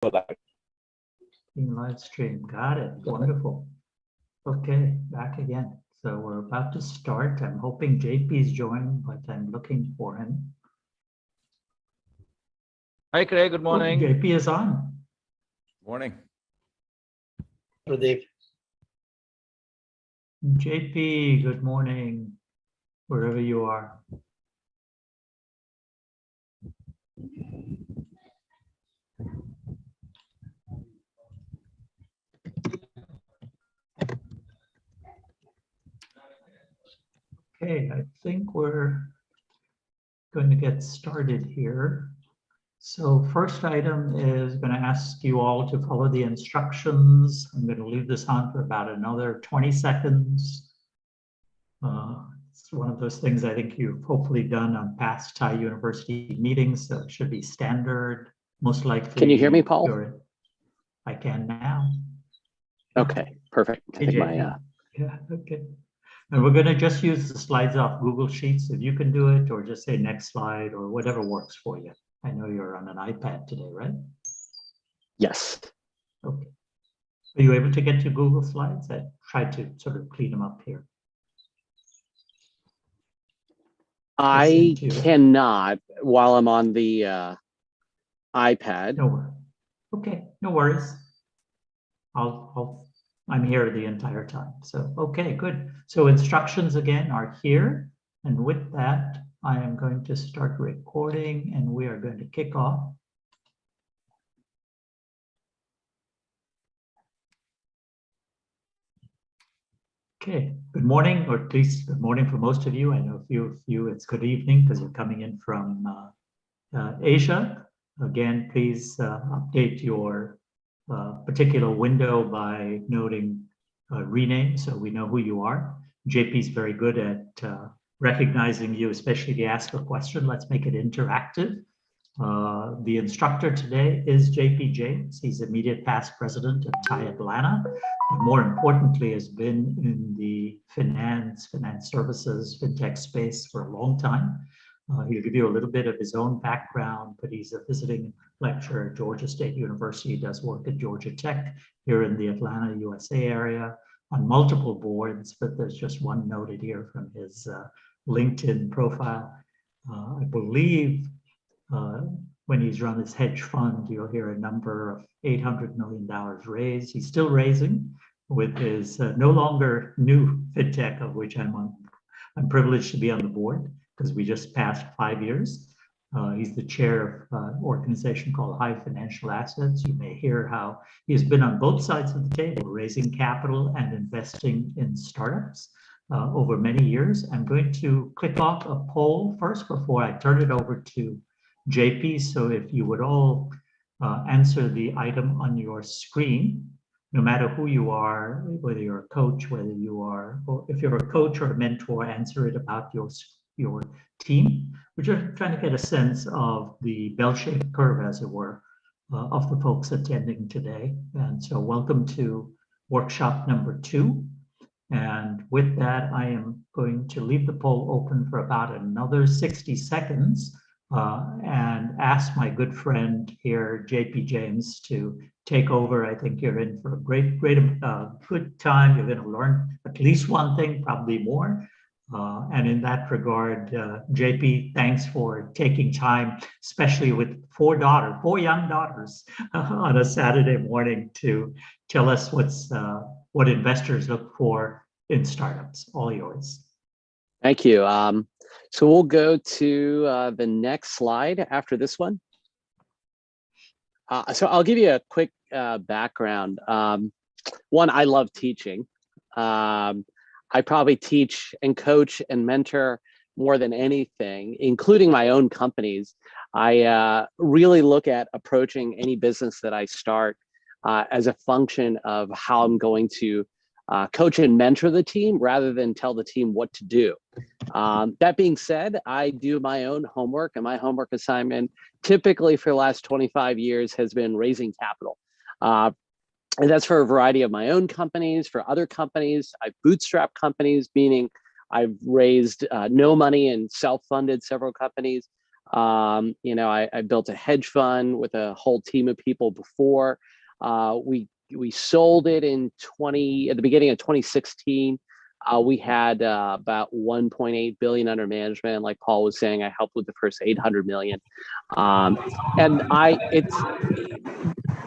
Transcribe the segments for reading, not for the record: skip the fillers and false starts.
Being live stream. Got it. Wonderful. Okay, back again. So we're about to start. I'm hoping JP's joined, but I'm looking for him. Hi, Craig. Good Oh, morning. JP is on. Morning. Pradeep. JP, good morning, wherever you are. Okay, I think we're going to get started here. So first item is going to ask you all to follow the instructions. I'm going to leave this on for about another 20 seconds. It's one of those things I think you've hopefully done on past Thai University meetings, so it should be standard, most likely. Can you hear me, Paul? I can now. Okay, perfect. I think my, Yeah, okay. And we're going to just use the slides off Google Sheets if you can do it, or just say next slide or whatever works for you. I know you're on an iPad today, right? yes. Okay. Are you able to get to Google Slides? I tried to sort of clean them up here. I cannot while I'm on the iPad. No worries. Okay, no worries. I'm here the entire time. So, okay, good. So instructions again are here. And with that, I am going to start recording and we are going to kick off. Okay, good morning, or at least good morning for most of you. I know a few of you, it's good evening because you're coming in from Asia. Again, please update your particular window by noting rename so we know who you are. JP is very good at recognizing you, especially if you ask a question. Let's make it interactive. The instructor today is JP James. He's immediate past president of Thai Atlanta. But more importantly, has been in the finance services, fintech space for a long time. He'll give you a little bit of his own background, but he's a visiting lecturer at Georgia State University, does work at Georgia Tech here in the Atlanta, USA area on multiple boards, but there's just one noted here from his LinkedIn profile. I believe when he's run his hedge fund, you'll hear a number of $800 million raised. He's still raising with his no longer new fintech, of which I'm privileged to be on the board because we just passed 5 years. He's the chair of an organization called High Financial Assets. You may hear how he's been on both sides of the table, raising capital and investing in startups over many years. I'm going to click off a poll first before I turn it over to JP. So if you would all answer the item on your screen, no matter who you are, whether you're a coach, whether you are, or if you're a coach or a mentor, answer it about your team. We're just trying to get a sense of the bell-shaped curve, as it were, of the folks attending today. And so welcome to workshop number 2. And with that, I am going to leave the poll open for about another 60 seconds and ask my good friend here, JP James, to take over. I think you're in for a good time. You're going to learn at least one thing, probably more. And in that regard, JP, thanks for taking time, especially with 4 young daughters on a Saturday morning to tell us what investors look for in startups. All yours. Thank you. So we'll go to the next slide after this one. So I'll give you a quick background. One, I love teaching. I probably teach and coach and mentor more than anything, including my own companies. I really look at approaching any business that I start as a function of how I'm going to coach and mentor the team rather than tell the team what to do. That being said, I do my own homework, and my homework assignment typically for the last 25 years has been raising capital. And that's for a variety of my own companies, for other companies. I've bootstrapped companies, meaning I've raised no money and self-funded several companies. I built a hedge fund with a whole team of people before. We sold it at the beginning of 2016. We had about 1.8 billion under management. Like Paul was saying, I helped with the first 800 million. And I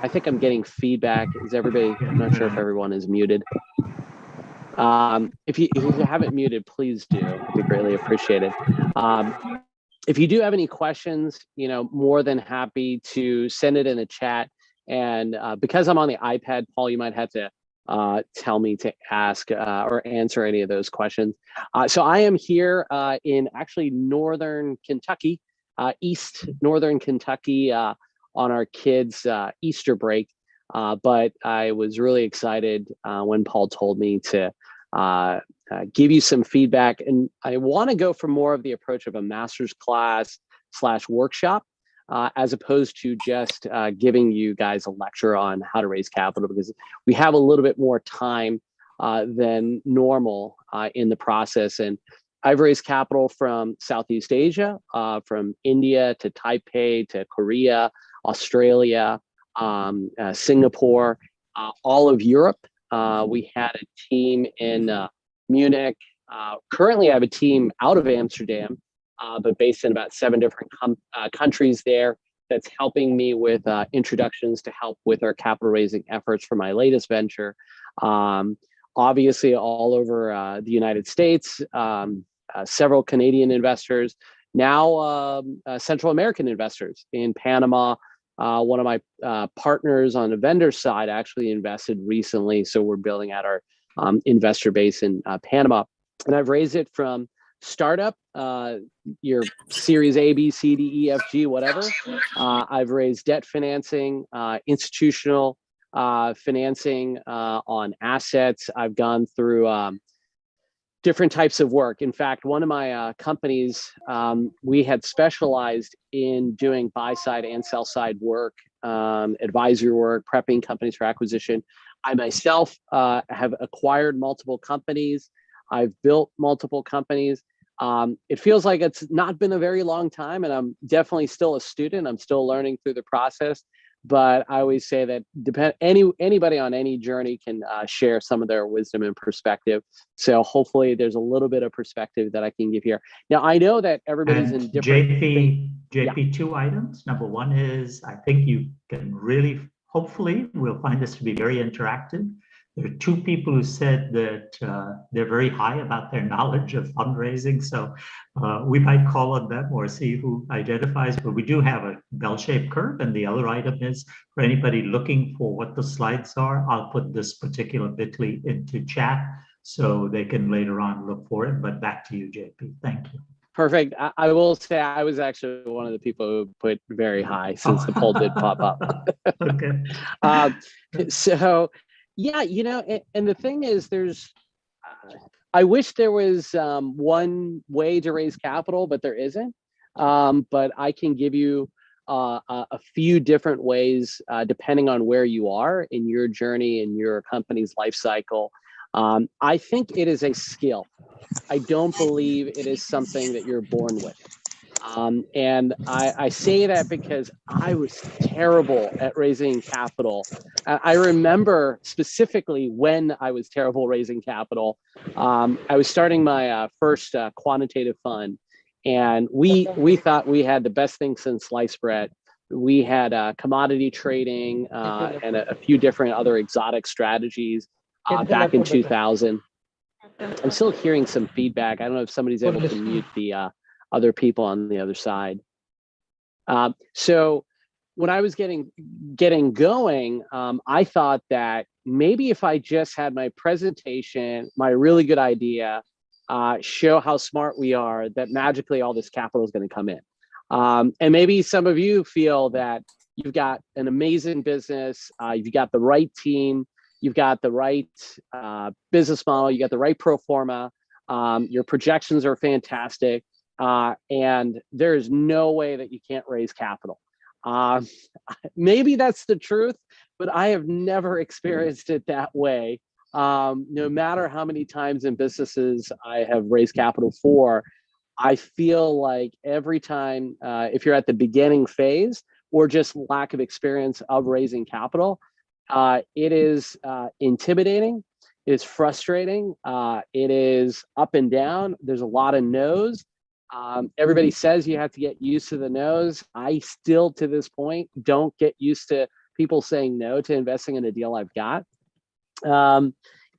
think I'm getting feedback. Is everybody? I'm not sure if everyone is muted. If you haven't muted, please do. It'd be greatly appreciated. If you do have any questions, more than happy to send it in the chat. And because I'm on the iPad, Paul, you might have to tell me to ask or answer any of those questions. So I am here in actually northern Kentucky, east northern Kentucky on our kids' Easter break. But I was really excited when Paul told me to give you some feedback. And I want to go for more of the approach of a master's class / workshop, as opposed to just giving you guys a lecture on how to raise capital, because we have a little bit more time than normal in the process. And I've raised capital from Southeast Asia, from India to Taipei to Korea, Australia, Singapore, all of Europe. We had a team in Munich. Currently, I have a team out of Amsterdam, but based in about 7 different countries there, that's helping me with introductions to help with our capital raising efforts for my latest venture. Obviously, all over the United States, several Canadian investors, now Central American investors in Panama. One of my partners on the vendor side actually invested recently, so we're building out our investor base in Panama. And I've raised it from startup, your Series A, B, C, D, E, F, G, whatever. I've raised debt financing, institutional financing on assets. I've gone through different types of work. In fact, one of my companies, we had specialized in doing buy-side and sell-side work, advisory work, prepping companies for acquisition. I myself have acquired multiple companies. I've built multiple companies. It feels like it's not been a very long time, and I'm definitely still a student. I'm still learning through the process. But I always say that anybody on any journey can share some of their wisdom and perspective. So hopefully there's a little bit of perspective that I can give here. Now, I know that everybody's in different... JP, 2 items. Number 1 is, I think you can really, hopefully, we'll find this to be very interactive. There are 2 people who said that they're very high about their knowledge of fundraising. So we might call on them or see who identifies, but we do have a bell-shaped curve. And the other item is for anybody looking for what the slides are, I'll put this particular bit.ly into chat so they can later on look for it. But back to you, JP. Thank you. Perfect. I will say I was actually one of the people who put very high since the poll did pop up. Okay. So... yeah, and the thing is, I wish there was one way to raise capital, but there isn't. But I can give you a few different ways, depending on where you are in your journey, in your company's life cycle. I think it is a skill. I don't believe it is something that you're born with. And I say that because I was terrible at raising capital. I remember specifically when I was terrible raising capital. I was starting my first quantitative fund, and we thought we had the best thing since sliced bread. We had commodity trading and a few different other exotic strategies back in 2000. I'm still hearing some feedback. I don't know if somebody's able to mute the other people on the other side. So when I was getting going, I thought that maybe if I just had my presentation, my really good idea, show how smart we are, that magically all this capital is going to come in. And maybe some of you feel that you've got an amazing business, you've got the right team, you've got the right business model, you got the right pro forma, your projections are fantastic. And there's no way that you can't raise capital. Maybe that's the truth, but I have never experienced it that way. No matter how many times in businesses I have raised capital for, I feel like every time, if you're at the beginning phase or just lack of experience of raising capital, it is intimidating. It is frustrating. It is up and down. There's a lot of no's. Everybody says you have to get used to the no's. I still, to this point, don't get used to people saying no to investing in a deal I've got.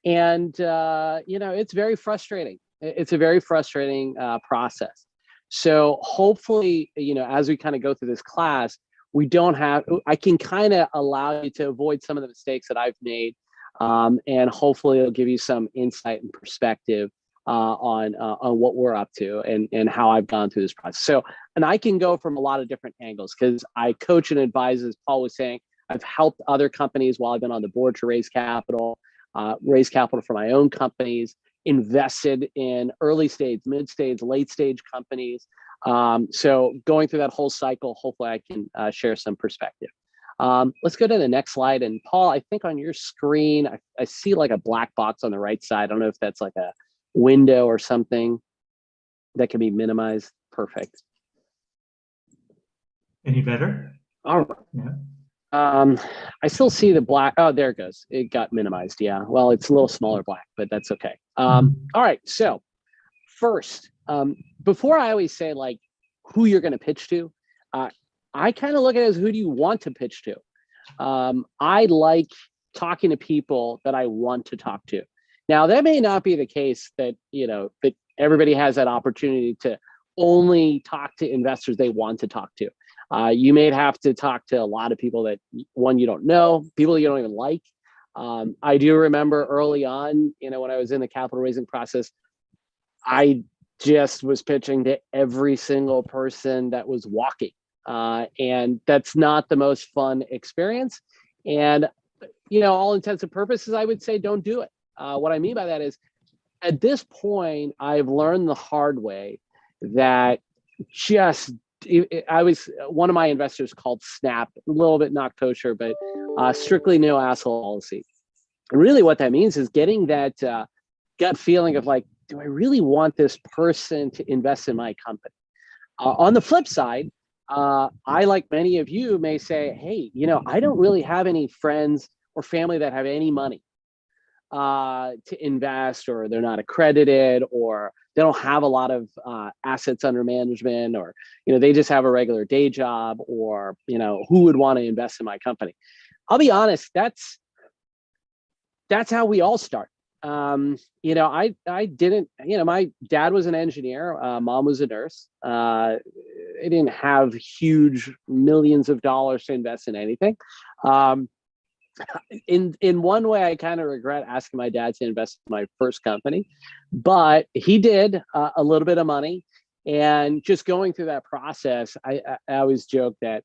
It's very frustrating. It's a very frustrating process. So hopefully, as we kind of go through this class, I can kind of allow you to avoid some of the mistakes that I've made. And hopefully it'll give you some insight and perspective on what we're up to and how I've gone through this process. So, and I can go from a lot of different angles because I coach and advise, as Paul was saying. I've helped other companies while I've been on the board to raise capital for my own companies, invested in early stage, mid stage, late stage companies. So going through that whole cycle, hopefully I can share some perspective. Let's go to the next slide. And Paul, I think on your screen, I see like a black box on the right side. I don't know if that's like a window or something that can be minimized. Perfect. Any better? All right. Yeah. I still see the black. Oh, there it goes. It got minimized. Yeah. Well, it's a little smaller black, but that's okay. All right. So first, before I always say like who you're going to pitch to, I kind of look at it as who do you want to pitch to? I like talking to people that I want to talk to. Now, that may not be the case that, that everybody has that opportunity to only talk to investors they want to talk to. You may have to talk to a lot of people that, one, you don't know, people you don't even like. I do remember early on, when I was in the capital raising process, I just was pitching to every single person that was walking. And that's not the most fun experience. And, all intents and purposes, I would say don't do it. What I mean by that is, at this point, I've learned the hard way that one of my investors called SNAP, a little bit not kosher, but strictly no asshole policy. And really what that means is getting that gut feeling of like, do I really want this person to invest in my company? On the flip side, I, like many of you, may say, hey, I don't really have any friends or family that have any money to invest, or they're not accredited, or they don't have a lot of assets under management, or they just have a regular day job, or who would want to invest in my company? I'll be honest, that's how we all start. I didn't, my dad was an engineer, mom was a nurse. I didn't have huge millions of dollars to invest in anything. In one way, I kind of regret asking my dad to invest in my first company, but he did a little bit of money. And just going through that process, I always joke that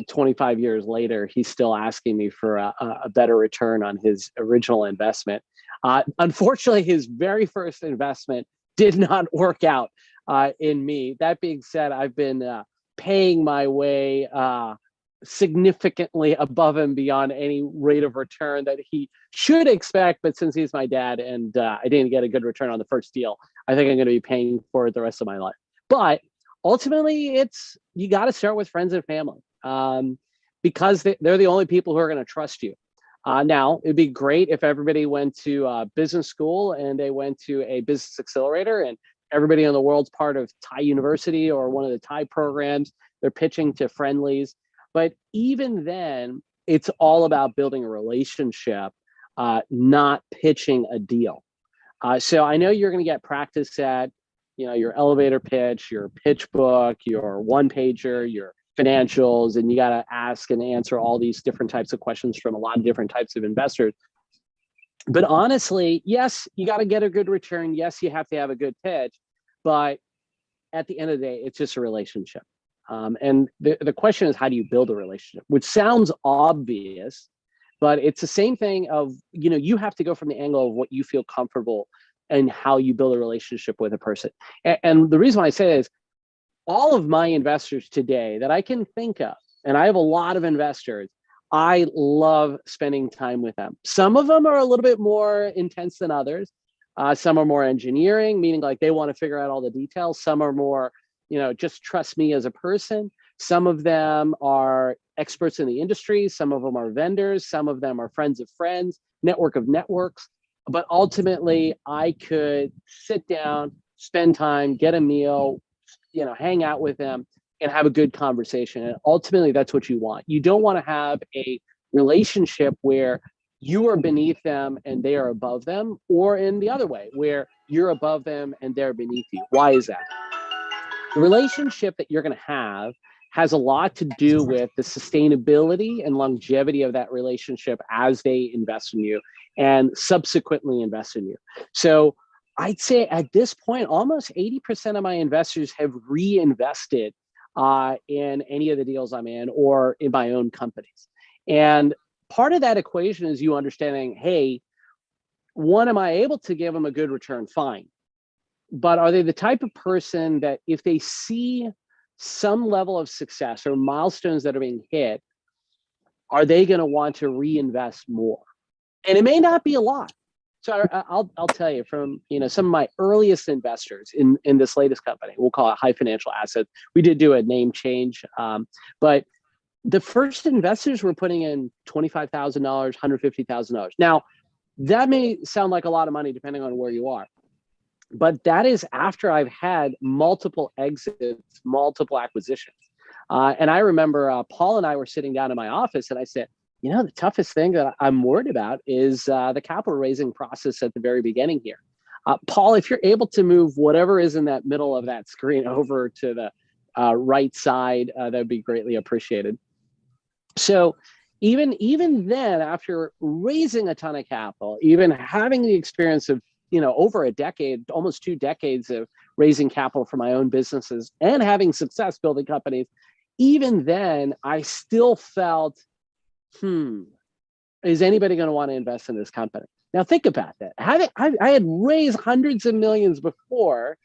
25 years later, he's still asking me for a better return on his original investment. Unfortunately, his very first investment did not work out in me. That being said, I've been paying my way significantly above and beyond any rate of return that he should expect. But since he's my dad and I didn't get a good return on the first deal, I think I'm going to be paying for it the rest of my life. But ultimately, you got to start with friends and family because they're the only people who are going to trust you. Now, it'd be great if everybody went to business school and they went to a business accelerator, and everybody in the world's part of Thai University or one of the Thai programs. They're pitching to friendlies. But even then, it's all about building a relationship, not pitching a deal. So I know you're going to get practice at, your elevator pitch, your pitch book, your one pager, your financials, and you got to ask and answer all these different types of questions from a lot of different types of investors. But honestly, yes, you got to get a good return. Yes, you have to have a good pitch. But at the end of the day, it's just a relationship. And the question is, how do you build a relationship? Which sounds obvious, but it's the same thing of, you have to go from the angle of what you feel comfortable and how you build a relationship with a person. And the reason why I say that is all of my investors today that I can think of, and I have a lot of investors, I love spending time with them. Some of them are a little bit more intense than others. Some are more engineering, meaning like they want to figure out all the details. Some are more, just trust me as a person. Some of them are experts in the industry. Some of them are vendors. Some of them are friends of friends, network of networks. But ultimately, I could sit down, spend time, get a meal, hang out with them and have a good conversation. And ultimately, that's what you want. You don't want to have a relationship where you are beneath them and they are above them, or in the other way, where you're above them and they're beneath you. Why is that? The relationship that you're going to have has a lot to do with the sustainability and longevity of that relationship as they invest in you and subsequently invest in you. So I'd say at this point, almost 80% of my investors have reinvested in any of the deals I'm in or in my own companies. And part of that equation is you understanding, hey, one, am I able to give them a good return? Fine. But are they the type of person that if they see some level of success or milestones that are being hit, are they going to want to reinvest more? And it may not be a lot. So I'll tell you from some of my earliest investors in this latest company, we'll call it High Financial Assets. We did do a name change, but the first investors were putting in $25,000, $150,000. Now, that may sound like a lot of money depending on where you are, but that is after I've had multiple exits, multiple acquisitions. And I remember Paul and I were sitting down in my office and I said, the toughest thing that I'm worried about is the capital raising process at the very beginning here. Paul, if you're able to move whatever is in that middle of that screen over to the right side, that would be greatly appreciated. So even then, after raising a ton of capital, even having the experience of over a decade, almost 2 decades of raising capital for my own businesses and having success building companies, even then, I still felt, is anybody going to want to invest in this company? Now think about that. I had raised hundreds of millions before,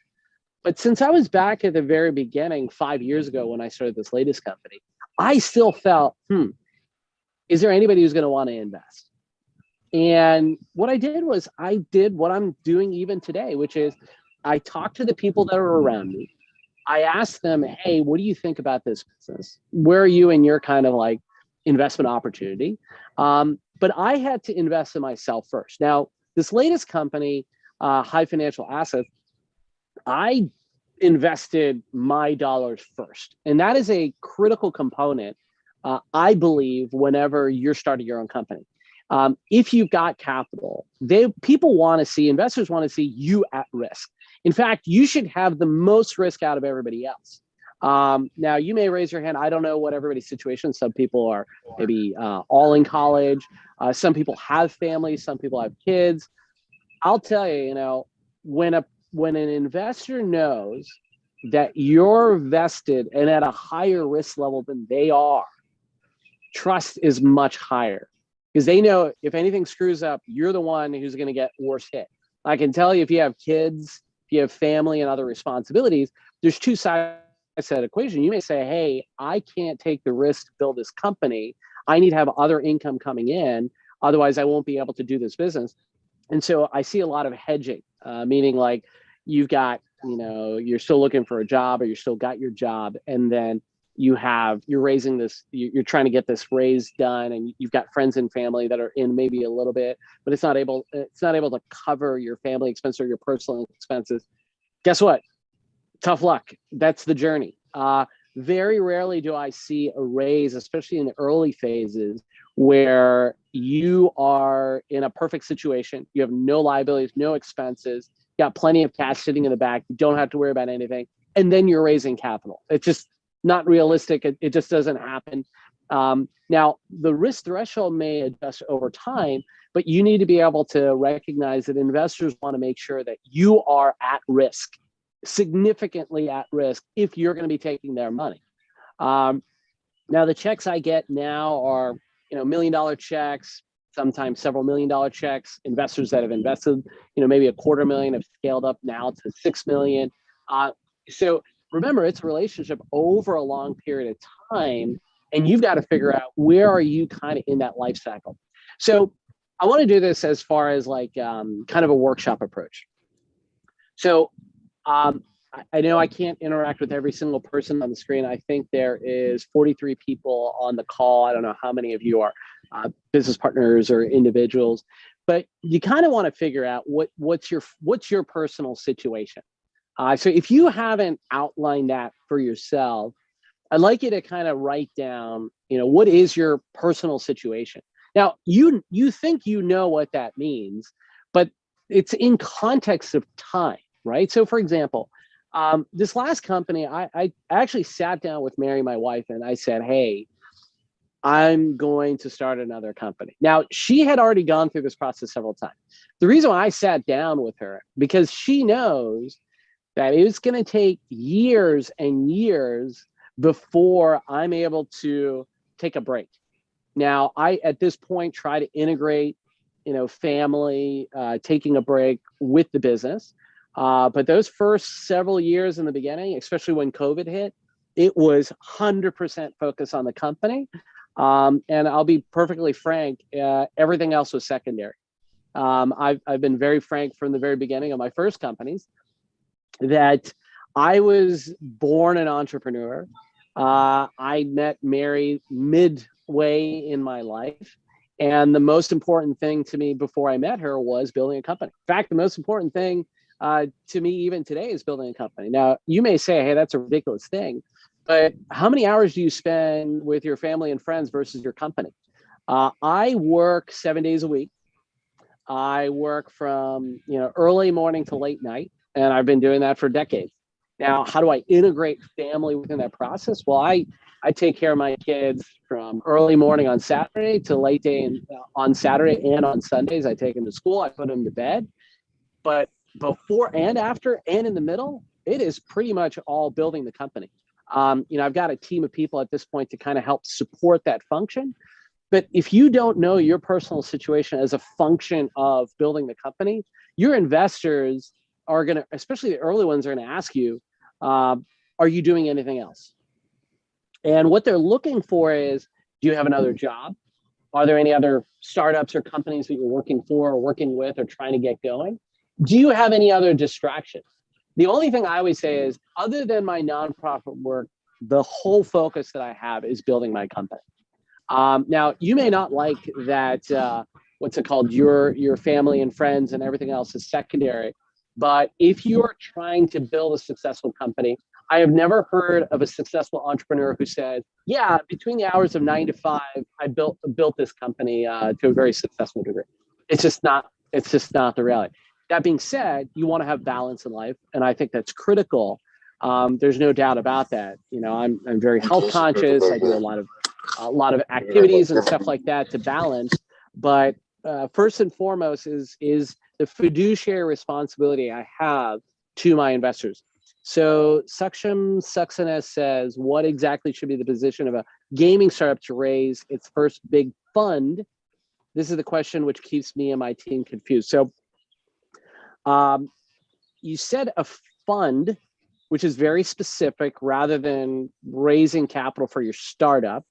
but since I was back at the very beginning 5 years ago when I started this latest company, I still felt, is there anybody who's going to want to invest? And what I did was I did what I'm doing even today, which is I talked to the people that are around me. I asked them, hey, what do you think about this business? Where are you in your kind of like investment opportunity? But I had to invest in myself first. Now, this latest company, High Financial Assets, I invested my dollars first. And that is a critical component, I believe, whenever you're starting your own company. If you've got capital, investors want to see you at risk. In fact, you should have the most risk out of everybody else. Now, you may raise your hand. I don't know what everybody's situation is. Some people are maybe all in college. Some people have families. Some people have kids. I'll tell you, when an investor knows that you're vested and at a higher risk level than they are, trust is much higher. Because they know if anything screws up, you're the one who's going to get worse hit. I can tell you if you have kids, if you have family and other responsibilities, there's two sides to that equation. You may say, hey, I can't take the risk to build this company. I need to have other income coming in. Otherwise, I won't be able to do this business. And so I see a lot of hedging, meaning like you've got, you're still looking for a job or you still got your job. And then you're raising this, you're trying to get this raise done, and you've got friends and family that are in maybe a little bit, but it's not able to cover your family expense or your personal expenses. Guess what? Tough luck. That's the journey. Very rarely do I see a raise, especially in the early phases, where you are in a perfect situation. You have no liabilities, no expenses, you got plenty of cash sitting in the back. You don't have to worry about anything. And then you're raising capital. It's just not realistic. It just doesn't happen. Now, the risk threshold may adjust over time, but you need to be able to recognize that investors want to make sure that you are at risk, significantly at risk, if you're going to be taking their money. Now, the checks I get now are, $1 million checks, sometimes several $1 million checks. Investors that have invested, maybe $250,000 have scaled up now to $6 million. So remember, it's a relationship over a long period of time, and you've got to figure out where are you kind of in that life cycle. So I want to do this as far as like kind of a workshop approach. So I know I can't interact with every single person on the screen. I think there is 43 people on the call. I don't know how many of you are business partners or individuals, but you kind of want to figure out what's your personal situation. So if you haven't outlined that for yourself, I'd like you to kind of write down, what is your personal situation? Now, you think you know what that means, but it's in context of time, right? So for example, this last company, I actually sat down with Mary, my wife, and I said, hey, I'm going to start another company. Now, she had already gone through this process several times. The reason why I sat down with her, because she knows that it's going to take years and years before I'm able to take a break. Now, I, at this point, try to integrate, family, taking a break with the business. But those first several years in the beginning, especially when COVID hit, it was 100% focus on the company. And I'll be perfectly frank, everything else was secondary. I've been very frank from the very beginning of my first companies that I was born an entrepreneur. I met Mary midway in my life. And the most important thing to me before I met her was building a company. In fact, the most important thing to me even today is building a company. Now, you may say, hey, that's a ridiculous thing, but how many hours do you spend with your family and friends versus your company? I work 7 days a week. I work from early morning to late night, and I've been doing that for decades. Now, how do I integrate family within that process? Well, I take care of my kids from early morning on Saturday to late day on Saturday and on Sundays. I take them to school, I put them to bed. But before and after and in the middle, it is pretty much all building the company. I've got a team of people at this point to kind of help support that function. But if you don't know your personal situation as a function of building the company, your investors are going to, especially the early ones, are going to ask you, are you doing anything else? And what they're looking for is, do you have another job? Are there any other startups or companies that you're working for or working with or trying to get going? Do you have any other distractions? The only thing I always say is, other than my nonprofit work, the whole focus that I have is building my company. Now, you may not like that, what's it called, your family and friends and everything else is secondary. But if you're trying to build a successful company, I have never heard of a successful entrepreneur who said, yeah, between the hours of 9 to 5, I built this company to a very successful degree. It's just not the reality. That being said, you want to have balance in life, and I think that's critical. There's no doubt about that. I'm very health conscious. I do a lot of activities and stuff like that to balance. But first and foremost is the fiduciary responsibility I have to my investors. So Saksham Saxena says, what exactly should be the position of a gaming startup to raise its first big fund? This is the question which keeps me and my team confused. So you said a fund, which is very specific, rather than raising capital for your startup,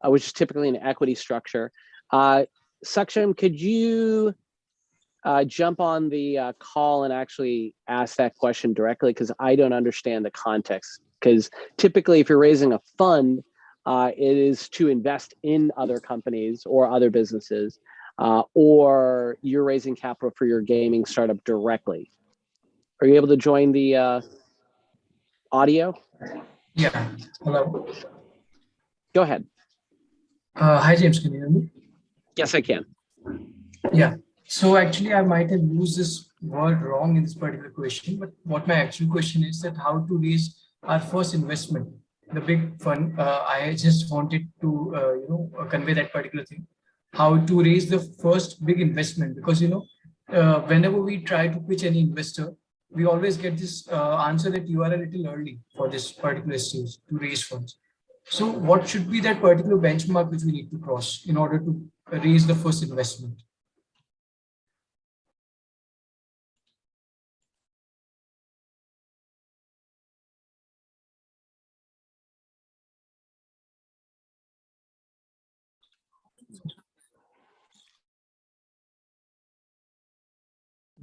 which is typically an equity structure. Saksham, could you jump on the call and actually ask that question directly? Because I don't understand the context. Because typically, if you're raising a fund, it is to invest in other companies or other businesses, or you're raising capital for your gaming startup directly. Are you able to join the audio? Yeah. Hello. Go ahead. Hi, James. Can you hear me? Yes, I can. Yeah. So actually, I might have used this word wrong in this particular question, but what my actual question is that how to raise our first investment, the big fund. I just wanted to, convey that particular thing, how to raise the first big investment, because, whenever we try to pitch any investor, we always get this answer that you are a little early for this particular stage to raise funds. So what should be that particular benchmark which we need to cross in order to raise the first investment?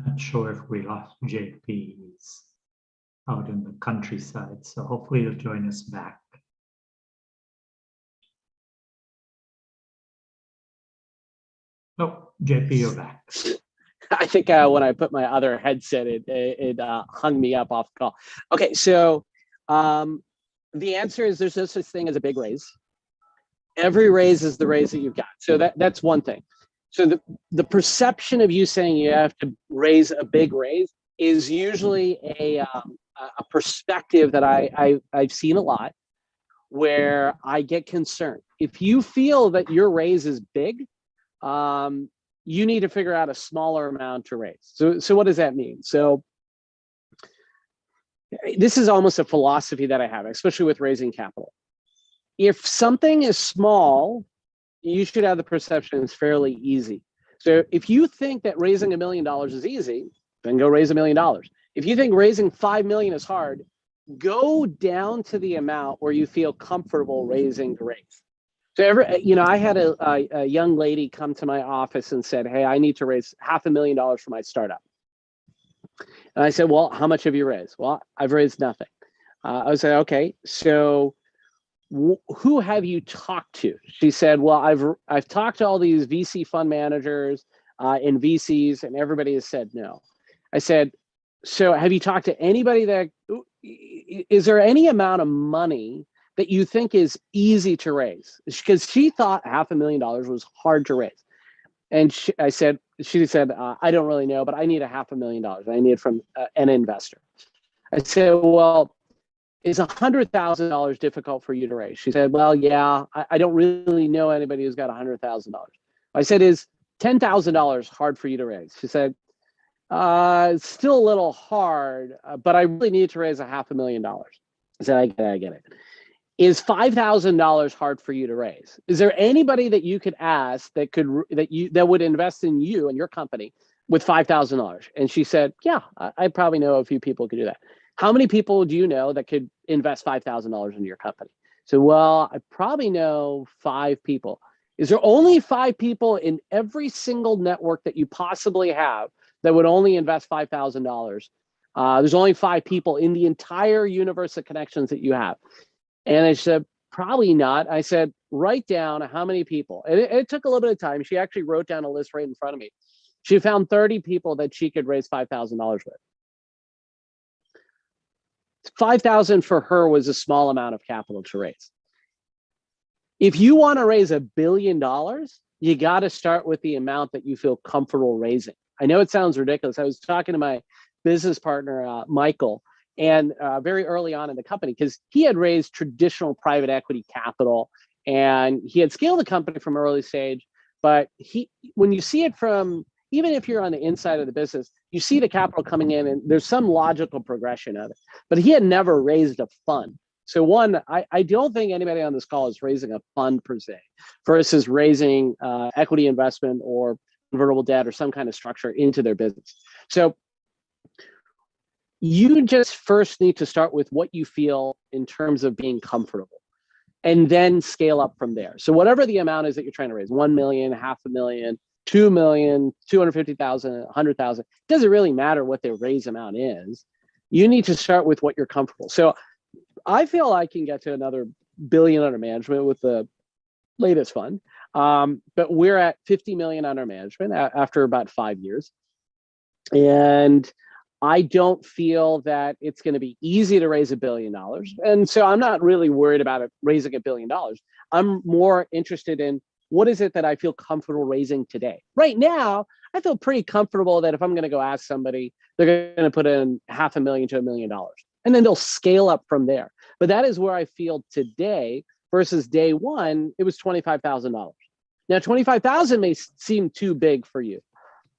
Not sure if we lost JP. He's out in the countryside, so hopefully he'll join us back. Oh, JP, you're back. I think when I put my other headset, it hung me up off the call. Okay, so the answer is there's no such thing as a big raise. Every raise is the raise that you've got. So that's one thing. So the perception of you saying you have to raise a big raise is usually a perspective that I've seen a lot, where I get concerned. If you feel that your raise is big, you need to figure out a smaller amount to raise. So what does that mean? So this is almost a philosophy that I have, especially with raising capital. If something is small, you should have the perception it's fairly easy. So if you think that raising $1 million is easy, then go raise $1 million. If you think raising 5 million is hard, go down to the amount where you feel comfortable raising the raise. So I had a young lady come to my office and said, "Hey, I need to raise $500,000 for my startup." And I said, "Well, how much have you raised?" "Well, I've raised nothing." I was like, "Okay, so who have you talked to?" She said, "Well, I've talked to all these VC fund managers and VCs, and everybody has said no." I said, "So have you talked to anybody is there any amount of money that you think is easy to raise?" Because she thought $500,000 was hard to raise. And she said, "I don't really know, but I need $500,000. I need it from an investor." I said, "Well, is $100,000 difficult for you to raise?" She said, "Well, yeah, I don't really know anybody who's got $100,000. I said, "Is $10,000 hard for you to raise?" She said, "It's still a little hard, but I really need to raise $500,000. I said, I get it. Is $5,000 hard for you to raise? Is there anybody that you could ask that would invest in you and your company with $5,000? And she said, "Yeah, I probably know a few people who could do that." "How many people do you know that could invest $5,000 in your company?" So, "Well, I probably know 5 people." "Is there only 5 people in every single network that you possibly have that would only invest $5,000? There's only 5 people in the entire universe of connections that you have." And I said, "Probably not." I said, "Write down how many people." And it took a little bit of time. She actually wrote down a list right in front of me. She found 30 people that she could raise $5,000 with. 5,000 for her was a small amount of capital to raise. If you want to raise $1 billion, you got to start with the amount that you feel comfortable raising. I know it sounds ridiculous. I was talking to my business partner, Michael, and very early on in the company, because he had raised traditional private equity capital and he had scaled the company from early stage. But when you see it from, even if you're on the inside of the business, you see the capital coming in and there's some logical progression of it. But he had never raised a fund. So one, I don't think anybody on this call is raising a fund per se versus raising equity investment or convertible debt or some kind of structure into their business. So you just first need to start with what you feel in terms of being comfortable and then scale up from there. So whatever the amount is that you're trying to raise, 1 million, 500,000, 2 million, 250,000, 100,000, it doesn't really matter what the raise amount is. You need to start with what you're comfortable. So I feel I can get to another $1 billion under management with the latest fund. But we're at 50 million under management after about 5 years. And I don't feel that it's going to be easy to raise $1 billion. And so I'm not really worried about it raising $1 billion. I'm more interested in what is it that I feel comfortable raising today. Right now, I feel pretty comfortable that if I'm going to go ask somebody, they're going to put in $500,000 to $1 million. And then they'll scale up from there. But that is where I feel today versus day one, it was $25,000. Now, $25,000 may seem too big for you.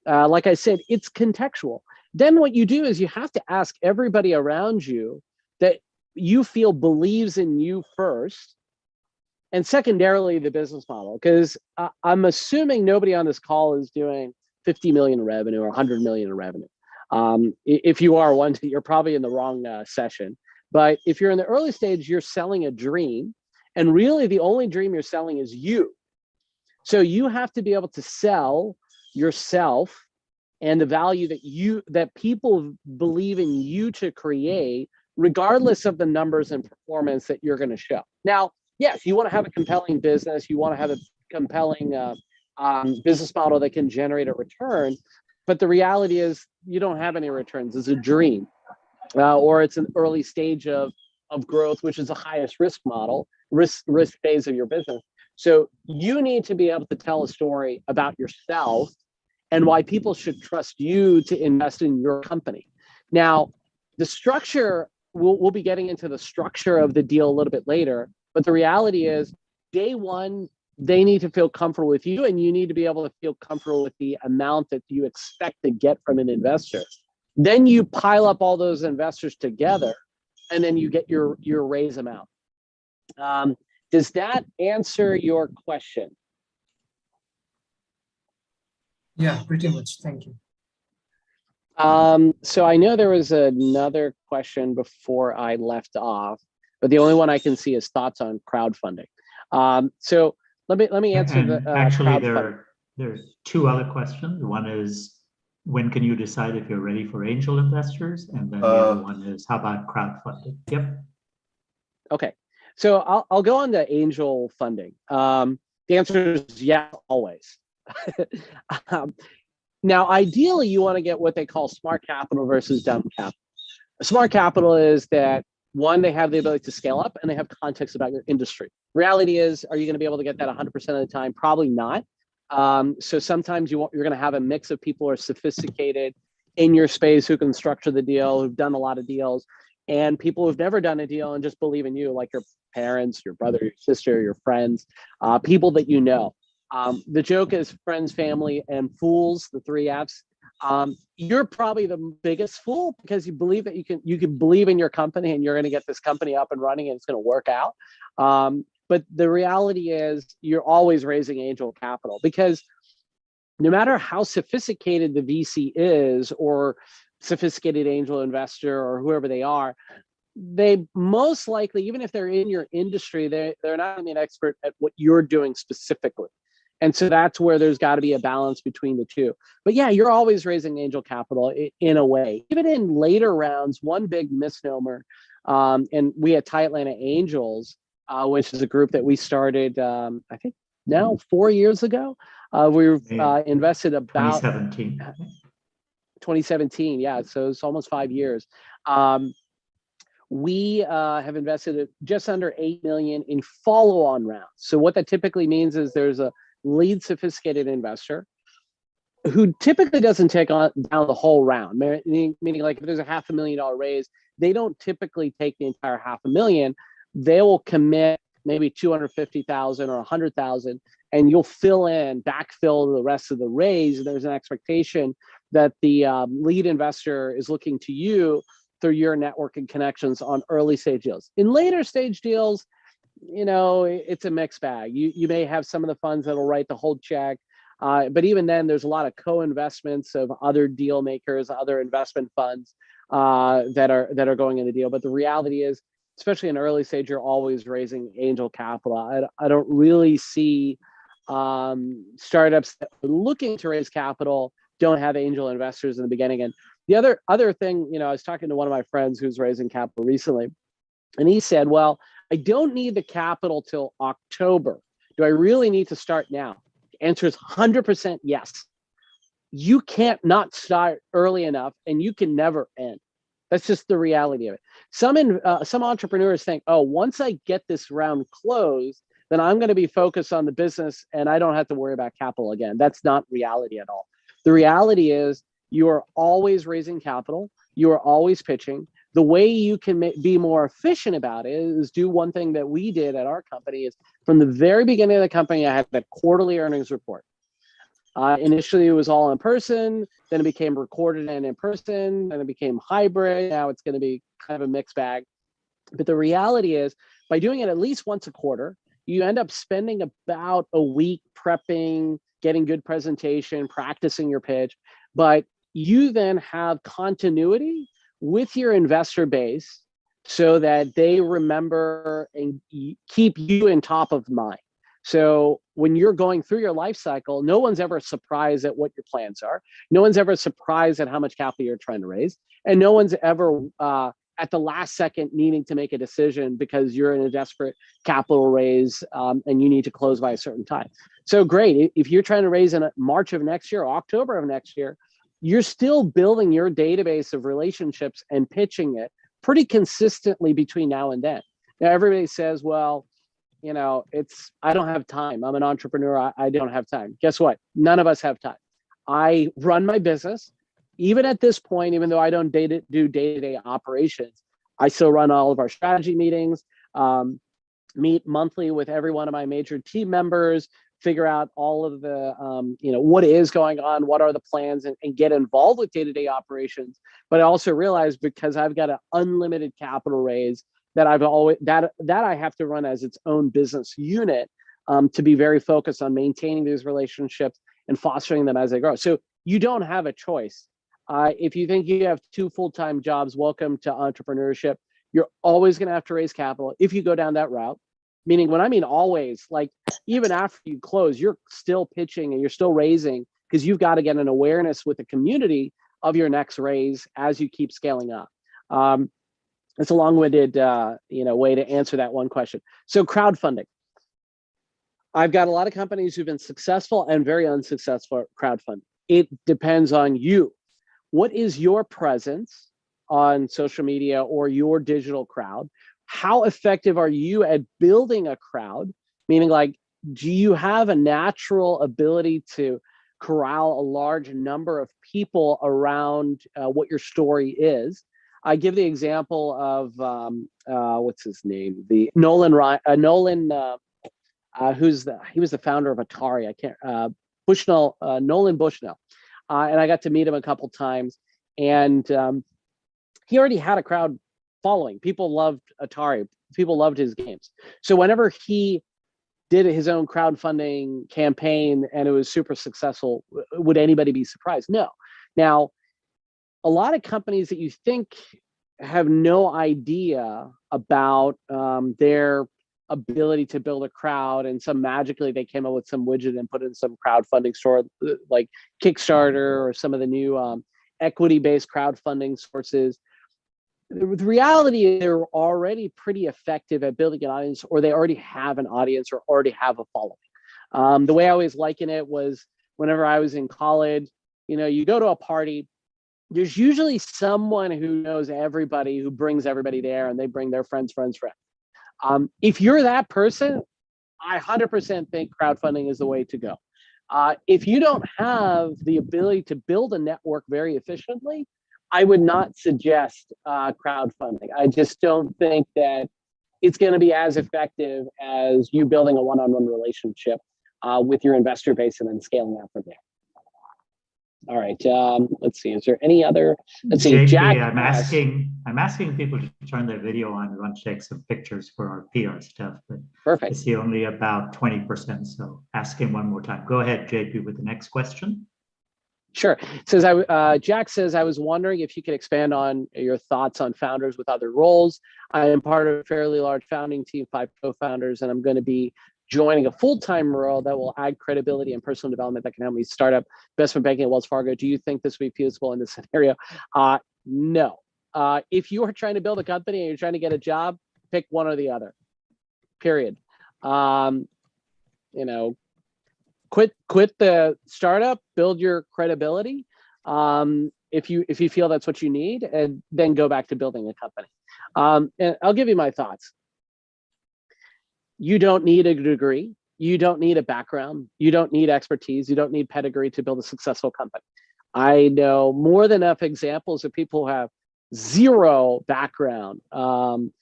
Like I said, it's contextual. Then what you do is you have to ask everybody around you that you feel believes in you first, and secondarily the business model. Because I'm assuming nobody on this call is doing 50 million in revenue or 100 million in revenue. If you are one, you're probably in the wrong session. But if you're in the early stage, you're selling a dream, and really the only dream you're selling is you. So you have to be able to sell yourself and the value that people believe in you to create, regardless of the numbers and performance that you're going to show. Now, yes, you want to have a compelling business, you want to have a compelling business model that can generate a return, but the reality is you don't have any returns. It's a dream, or it's an early stage of growth, which is the highest risk phase of your business. So you need to be able to tell a story about yourself and why people should trust you to invest in your company. Now, the structure, we'll be getting into the structure of the deal a little bit later, but the reality is day one, they need to feel comfortable with you, and you need to be able to feel comfortable with the amount that you expect to get from an investor. Then you pile up all those investors together, and then you get your raise amount. Does that answer your question? Yeah, pretty much. Thank you. So I know there was another question before I left off, but the only one I can see is thoughts on crowdfunding. So let me answer And the actually, crowdfunding. there are two other questions. One is, when can you decide if you're ready for angel investors? And then the other one is, how about crowdfunding? Yep. Okay, so I'll go on the angel funding. The answer is yes, always. Now, ideally, you want to get what they call smart capital versus dumb capital. Smart capital is that, one, they have the ability to scale up and they have context about your industry. Reality is, are you going to be able to get that 100% of the time? Probably not. So sometimes you're going to have a mix of people who are sophisticated in your space who can structure the deal, who've done a lot of deals, and people who've never done a deal and just believe in you, like your parents, your brother, your sister, your friends, people that you know. The joke is friends, family, and fools, the 3 Fs. You're probably the biggest fool because you believe that you can believe in your company and you're going to get this company up and running and it's going to work out. But the reality is you're always raising angel capital, because no matter how sophisticated the VC is or sophisticated angel investor or whoever they are, they most likely, even if they're in your industry, they're not going to be an expert at what you're doing specifically. And so that's where there's got to be a balance between the two. But yeah, you're always raising angel capital in a way. Even in later rounds, one big misnomer, and we at Thai Atlanta Angels, which is a group that we started, I think now 4 years ago. We've invested about 2017. Yeah, so it's almost 5 years. We have invested just under 8 million in follow-on rounds. So what that typically means is there's a lead sophisticated investor who typically doesn't take on down the whole round, meaning like if there's a $500,000 raise, they don't typically take the entire $500,000. They will commit maybe 250,000 or 100,000, and you'll backfill the rest of the raise. There's an expectation that the lead investor is looking to you through your network and connections on early stage deals. In later stage deals, it's a mixed bag. You may have some of the funds that'll write the whole check, but even then, there's a lot of co-investments of other deal makers, other investment funds that are going in the deal. But the reality is, especially in early stage, you're always raising angel capital. I don't really see startups that are looking to raise capital don't have angel investors in the beginning. And the other thing, I was talking to one of my friends who's raising capital recently, and he said, well, I don't need the capital till October. Do I really need to start now? The answer is 100% yes. You can't not start early enough, and you can never end. That's just the reality of it. Some entrepreneurs think, oh, once I get this round closed, then I'm going to be focused on the business and I don't have to worry about capital again. That's not reality at all. The reality is you are always raising capital. You are always pitching. The way you can be more efficient about it is do one thing that we did at our company is from the very beginning of the company, I had that quarterly earnings report. Initially, it was all in person, then it became recorded and in person, then it became hybrid. Now it's going to be kind of a mixed bag. But the reality is, by doing it at least once a quarter, you end up spending about a week prepping, getting good presentation, practicing your pitch. But you then have continuity with your investor base so that they remember and keep you in top of mind. So when you're going through your life cycle, no one's ever surprised at what your plans are. No one's ever surprised at how much capital you're trying to raise. And no one's ever at the last second needing to make a decision because you're in a desperate capital raise and you need to close by a certain time. So great, if you're trying to raise in March of next year, or October of next year, you're still building your database of relationships and pitching it pretty consistently between now and then. Now, everybody says, well, you know, I don't have time. I'm an entrepreneur. I don't have time. Guess what? None of us have time. I run my business. Even at this point, even though I don't do day-to-day operations, I still run all of our strategy meetings, meet monthly with every one of my major team members, figure out all of the, what is going on, what are the plans, and get involved with day-to-day operations. But I also realize, because I've got an unlimited capital raise, that I have to run as its own business unit to be very focused on maintaining these relationships and fostering them as they grow. So you don't have a choice. If you think you have 2 full-time jobs, welcome to entrepreneurship. You're always going to have to raise capital if you go down that route. Meaning, when I mean always, like even after you close, you're still pitching and you're still raising, because you've got to get an awareness with the community of your next raise as you keep scaling up. It's a long-winded, way to answer that one question. So crowdfunding. I've got a lot of companies who've been successful and very unsuccessful at crowdfunding. It depends on you. What is your presence on social media or your digital crowd? How effective are you at building a crowd? Meaning, like, do you have a natural ability to corral a large number of people around what your story is? I give the example of what's his name? The Nolan he was the founder of Atari. Bushnell, Nolan Bushnell, and I got to meet him a couple times, and he already had a crowd following. People loved Atari. People loved his games. So whenever he did his own crowdfunding campaign and it was super successful, would anybody be surprised? No. Now, a lot of companies that you think have no idea about their ability to build a crowd, and some magically they came up with some widget and put in some crowdfunding store like Kickstarter or some of the new equity-based crowdfunding sources. The reality is they're already pretty effective at building an audience, or they already have an audience or already have a following. The way I always liken it was, whenever I was in college, you go to a party, there's usually someone who knows everybody, who brings everybody there, and they bring their friends. If you're that person, I 100% think crowdfunding is the way to go. If you don't have the ability to build a network very efficiently, I would not suggest crowdfunding. I just don't think that it's going to be as effective as you building a one-on-one relationship with your investor base and then scaling out from there. All right. Let's see. Is there any other? Let's see. JP, Jack, I'm asking people to turn their video on. We want to take some pictures for our PR stuff, but I perfect. see only about 20%. So ask him one more time. Go ahead, JP, with the next question. Sure. Jack says, I was wondering if you could expand on your thoughts on founders with other roles. I am part of a fairly large founding team, 5 co-founders, and I'm going to be joining a full-time role that will add credibility and personal development that can help me start up investment banking at Wells Fargo. Do you think this would be feasible in this scenario? No. If you are trying to build a company and you're trying to get a job, pick one or the other, period. Quit the startup, build your credibility. If you feel that's what you need, and then go back to building a company. And I'll give you my thoughts. You don't need a degree. You don't need a background. You don't need expertise. You don't need pedigree to build a successful company. I know more than enough examples of people who have zero background and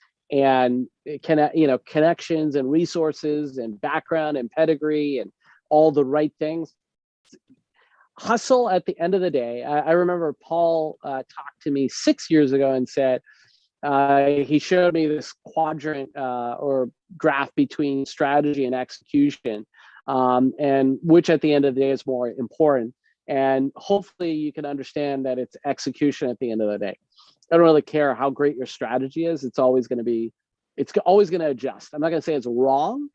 connections and resources and background and pedigree and all the right things. Hustle at the end of the day. I remember Paul talked to me 6 years ago and said, he showed me this quadrant or graph between strategy and execution, and which at the end of the day is more important. And hopefully you can understand that it's execution at the end of the day. I don't really care how great your strategy is. It's always going to adjust. I'm not going to say it's wrong,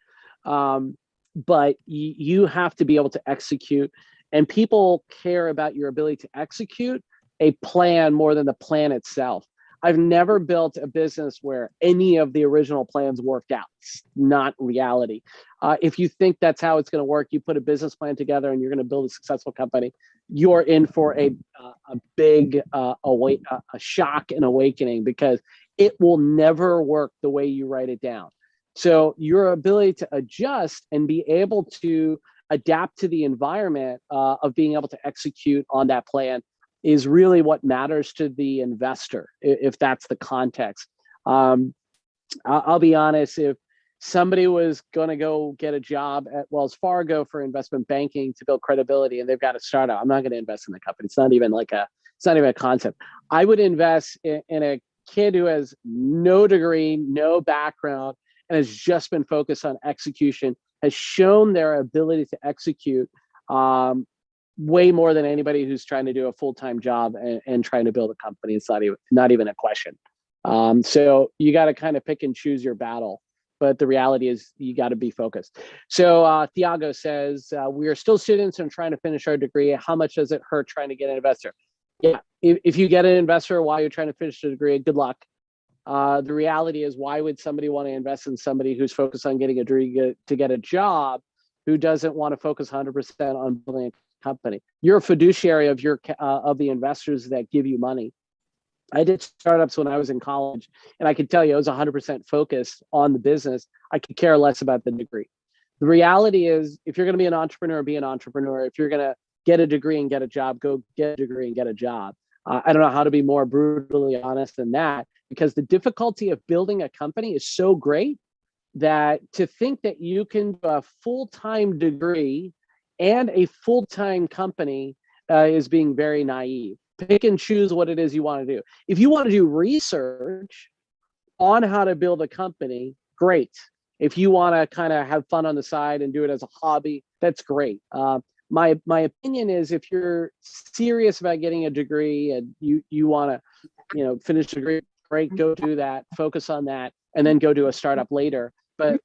but you have to be able to execute, and people care about your ability to execute a plan more than the plan itself. I've never built a business where any of the original plans worked out. It's not reality. If you think that's how it's going to work, you put a business plan together and you're going to build a successful company, you're in for a big a shock and awakening, because it will never work the way you write it down. So your ability to adjust and be able to adapt to the environment of being able to execute on that plan is really what matters to the investor, if that's the context. I'll be honest, if somebody was going to go get a job at Wells Fargo for investment banking to build credibility and they've got a startup, I'm not going to invest in the company. It's not even a concept. I would invest in a kid who has no degree, no background, and has just been focused on execution, has shown their ability to execute way more than anybody who's trying to do a full-time job and trying to build a company. It's not even a question. So you got to kind of pick and choose your battle, but the reality is you got to be focused. So Thiago says, we are still students and trying to finish our degree. How much does it hurt trying to get an investor? Yeah, if you get an investor while you're trying to finish the degree, good luck. The reality is, why would somebody want to invest in somebody who's focused on getting a degree to get a job, who doesn't want to focus 100% on building a company? You're a fiduciary of of the investors that give you money. I did startups when I was in college, and I could tell you I was 100% focused on the business. I could care less about the degree. The reality is, if you're going to be an entrepreneur, be an entrepreneur. If you're going to get a degree and get a job, go get a degree and get a job. I don't know how to be more brutally honest than that, because the difficulty of building a company is so great that to think that you can do a full-time degree and a full-time company is being very naive. Pick and choose what it is you want to do. If you want to do research on how to build a company, great. If you want to kind of have fun on the side and do it as a hobby, that's great. My opinion is, if you're serious about getting a degree and you want to, finish the degree, great, go do that, focus on that, and then go do a startup later. But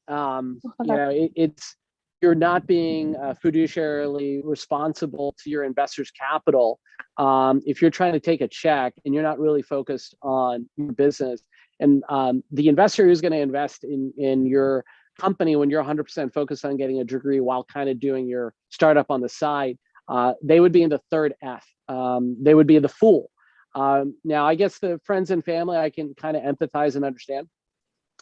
you're not being fiduciarily responsible to your investors' capital if you're trying to take a check and you're not really focused on your business. And the investor who's going to invest in your company when you're 100% focused on getting a degree while kind of doing your startup on the side, they would be in the third F. They would be the fool. Now, I guess the friends and family, I can kind of empathize and understand.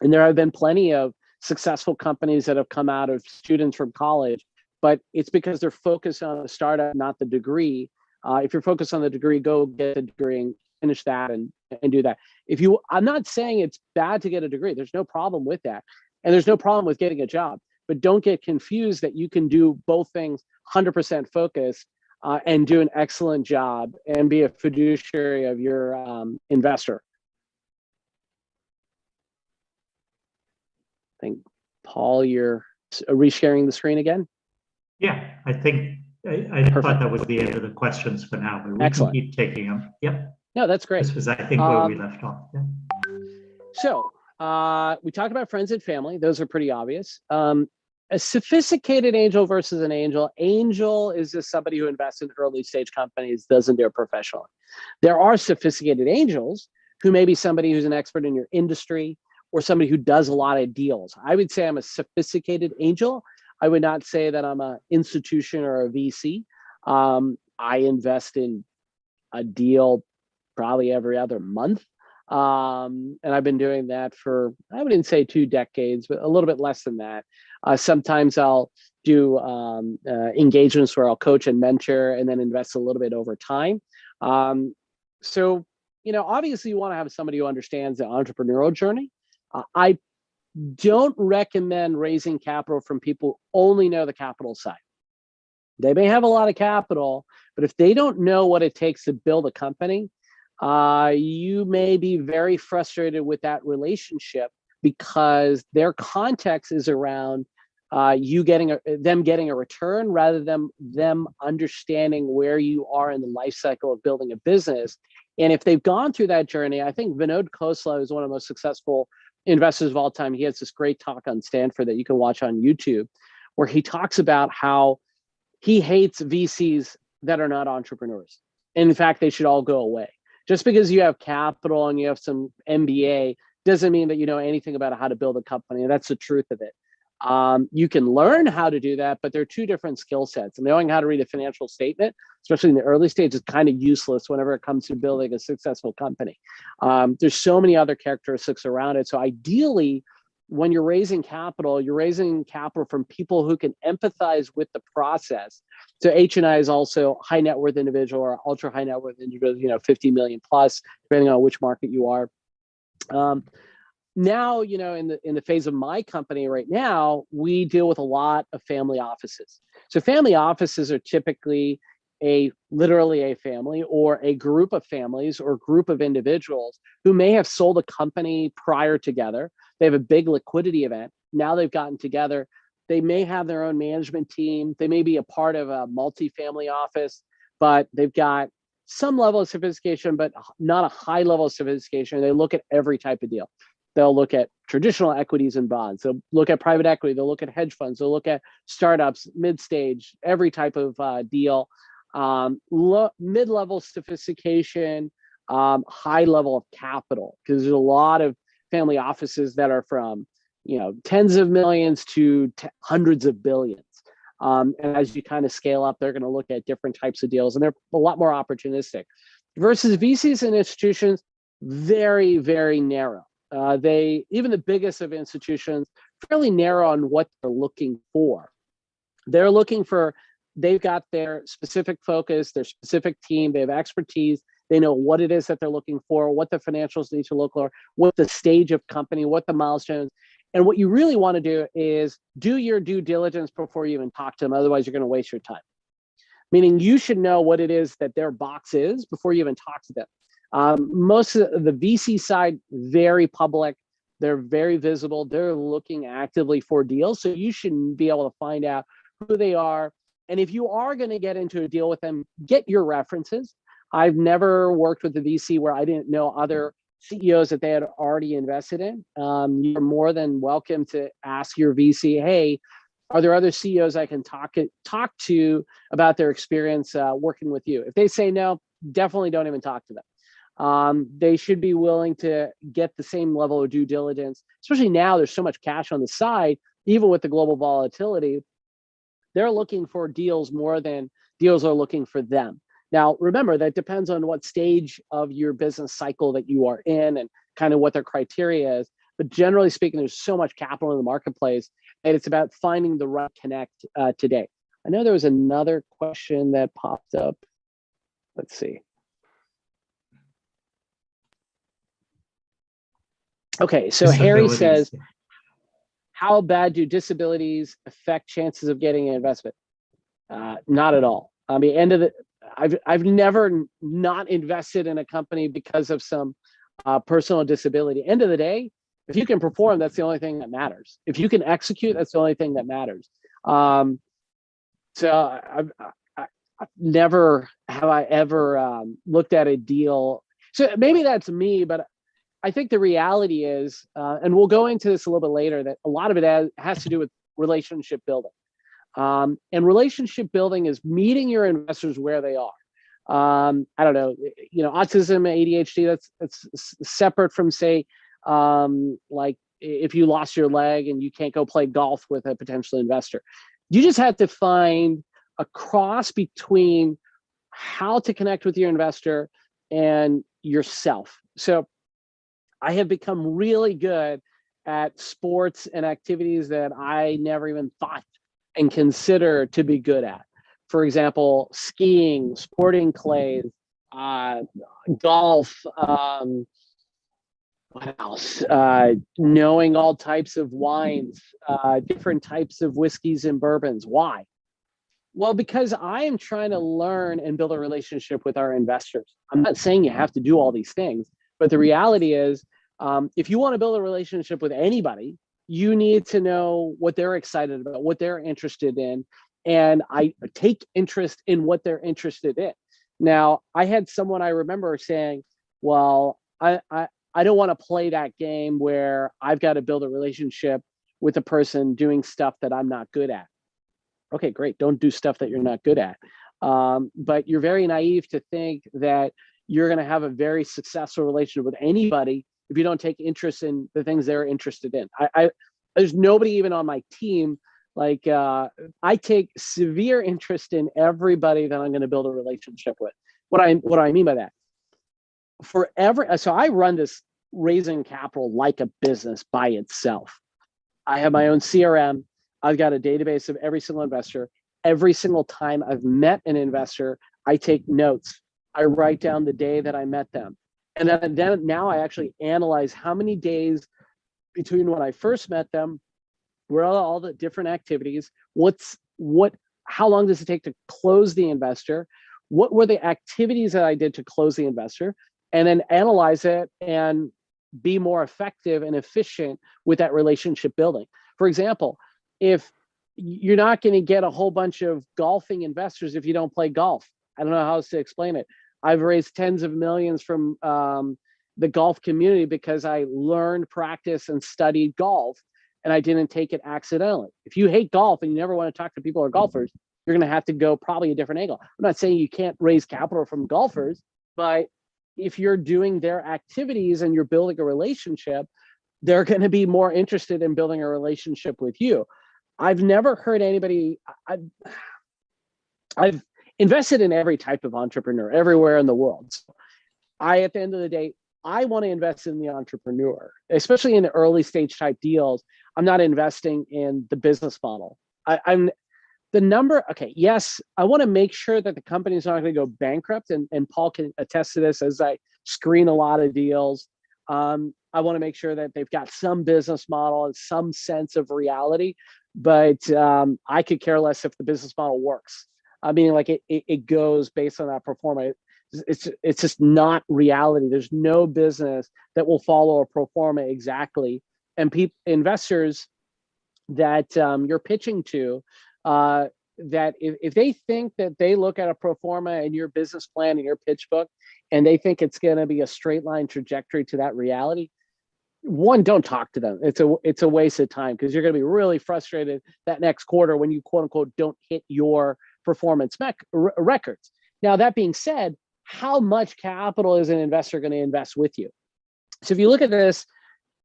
And there have been plenty of successful companies that have come out of students from college, but it's because they're focused on the startup, not the degree. If you're focused on the degree, go get a degree and finish that and do that. I'm not saying it's bad to get a degree. There's no problem with that. And there's no problem with getting a job, but don't get confused that you can do both things 100% focused and do an excellent job and be a fiduciary of your investor. I think, Paul, you're resharing the screen again? Yeah, I think I thought that was the end of the questions for now, but we Excellent. can keep taking them. Yep. No, that's great. This was, I think, where we left off. Yeah. So we talked about friends and family. Those are pretty obvious. A sophisticated angel versus an angel. Angel is just somebody who invests in early stage companies, doesn't do it professionally. There are sophisticated angels who may be somebody who's an expert in your industry or somebody who does a lot of deals. I would say I'm a sophisticated angel. I would not say that I'm an institution or a VC. I invest in a deal probably every other month. And I've been doing that for, I wouldn't say 2 decades, but a little bit less than that. Sometimes I'll do engagements where I'll coach and mentor and then invest a little bit over time. So, obviously you want to have somebody who understands the entrepreneurial journey. I don't recommend raising capital from people who only know the capital side. They may have a lot of capital, but if they don't know what it takes to build a company, you may be very frustrated with that relationship because their context is around them getting a return rather than them understanding where you are in the life cycle of building a business. And if they've gone through that journey, I think Vinod Khosla is one of the most successful investors of all time. He has this great talk on Stanford that you can watch on YouTube, where he talks about how he hates VCs that are not entrepreneurs. In fact, they should all go away. Just because you have capital and you have some MBA doesn't mean that you know anything about how to build a company. And that's the truth of it. You can learn how to do that, but they're two different skill sets. And knowing how to read a financial statement, especially in the early stage, is kind of useless whenever it comes to building a successful company. There's so many other characteristics around it. So ideally, when you're raising capital from people who can empathize with the process. So HNI is also high net worth individual or ultra high net worth individual, 50 million plus, depending on which market you are. Now, in the phase of my company right now, we deal with a lot of family offices. So family offices are typically literally a family or a group of families or group of individuals who may have sold a company prior together. They have a big liquidity event. Now they've gotten together. They may have their own management team. They may be a part of a multi-family office, but they've got some level of sophistication, but not a high level of sophistication. They look at every type of deal. They'll look at traditional equities and bonds. They'll look at private equity. They'll look at hedge funds. They'll look at startups, mid-stage, every type of deal. Mid-level sophistication, high level of capital, because there's a lot of family offices that are from tens of millions to hundreds of billions. And as you kind of scale up, they're going to look at different types of deals, and they're a lot more opportunistic. Versus VCs and institutions, very, very narrow. Even the biggest of institutions, fairly narrow on what they're looking for. They've got their specific focus, their specific team, they have expertise, they know what it is that they're looking for, what the financials need to look like, what the stage of company, what the milestones. And what you really want to do is do your due diligence before you even talk to them. Otherwise, you're going to waste your time. Meaning you should know what it is that their box is before you even talk to them. Most of the VC side, very public. They're very visible. They're looking actively for deals. So you should be able to find out who they are. And if you are going to get into a deal with them, get your references. I've never worked with a VC where I didn't know other CEOs that they had already invested in. You're more than welcome to ask your VC, hey, are there other CEOs I can talk to about their experience working with you? If they say no, definitely don't even talk to them. They should be willing to get the same level of due diligence, especially now there's so much cash on the side, even with the global volatility. They're looking for deals more than deals are looking for them. Now, remember, that depends on what stage of your business cycle that you are in and kind of what their criteria is. But generally speaking, there's so much capital in the marketplace, and it's about finding the right connect today. I know there was another question that popped up. Let's see. Okay, so Harry says, how bad do disabilities affect chances of getting an investment? Not at all. I mean, I've never not invested in a company because of some personal disability. End of the day, if you can perform, that's the only thing that matters. If you can execute, that's the only thing that matters. So I've never have I ever looked at a deal. So maybe that's me, but I think the reality is, and we'll go into this a little bit later, that a lot of it has to do with relationship building. And relationship building is meeting your investors where they are. I don't know, autism, ADHD, that's separate from, say, like if you lost your leg and you can't go play golf with a potential investor. You just have to find a cross between how to connect with your investor and yourself. So I have become really good at sports and activities that I never even thought and consider to be good at. For example, skiing, sporting clays, golf, what else? Knowing all types of wines, different types of whiskeys and bourbons. Why? Well, because I am trying to learn and build a relationship with our investors. I'm not saying you have to do all these things, but the reality is, if you want to build a relationship with anybody, you need to know what they're excited about, what they're interested in. And I take interest in what they're interested in. Now, I had someone I remember saying, well, I don't want to play that game where I've got to build a relationship with a person doing stuff that I'm not good at. Okay, great. Don't do stuff that you're not good at. But you're very naive to think that you're going to have a very successful relationship with anybody if you don't take interest in the things they're interested in. There's nobody even on my team. Like I take severe interest in everybody that I'm going to build a relationship with. What I mean by that, so I run this raising capital like a business by itself. I have my own CRM. I've got a database of every single investor. Every single time I've met an investor, I take notes. I write down the day that I met them. And then now I actually analyze how many days between when I first met them, where are all the different activities, how long does it take to close the investor? What were the activities that I did to close the investor? And then analyze it and be more effective and efficient with that relationship building. For example, if you're not going to get a whole bunch of golfing investors if you don't play golf. I don't know how else to explain it. I've raised tens of millions from the golf community because I learned, practiced, and studied golf, and I didn't take it accidentally. If you hate golf and you never want to talk to people who are golfers, you're going to have to go probably a different angle. I'm not saying you can't raise capital from golfers, but if you're doing their activities and you're building a relationship, they're going to be more interested in building a relationship with you. I've never heard anybody, I've invested in every type of entrepreneur everywhere in the world. So at the end of the day, I want to invest in the entrepreneur, especially in the early stage type deals. I'm not investing in the business model. Yes, I want to make sure that the company is not going to go bankrupt, and Paul can attest to this as I screen a lot of deals. I want to make sure that they've got some business model and some sense of reality, but I could care less if the business model works. I mean, like it goes based on that performance. It's just not reality. There's no business that will follow a pro forma exactly. And investors that you're pitching to, that if they think that they look at a pro forma and your business plan and your pitch book, and they think it's going to be a straight line trajectory to that reality, one, don't talk to them. It's a waste of time, because you're going to be really frustrated that next quarter when you quote unquote don't hit your performance records. Now, that being said, how much capital is an investor going to invest with you? So if you look at this,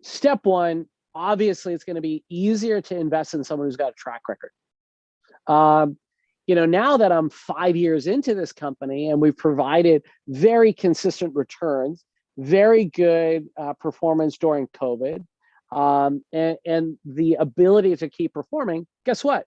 step one, obviously it's going to be easier to invest in someone who's got a track record. Now that I'm 5 years into this company and we've provided very consistent returns, very good performance during COVID, and the ability to keep performing, guess what?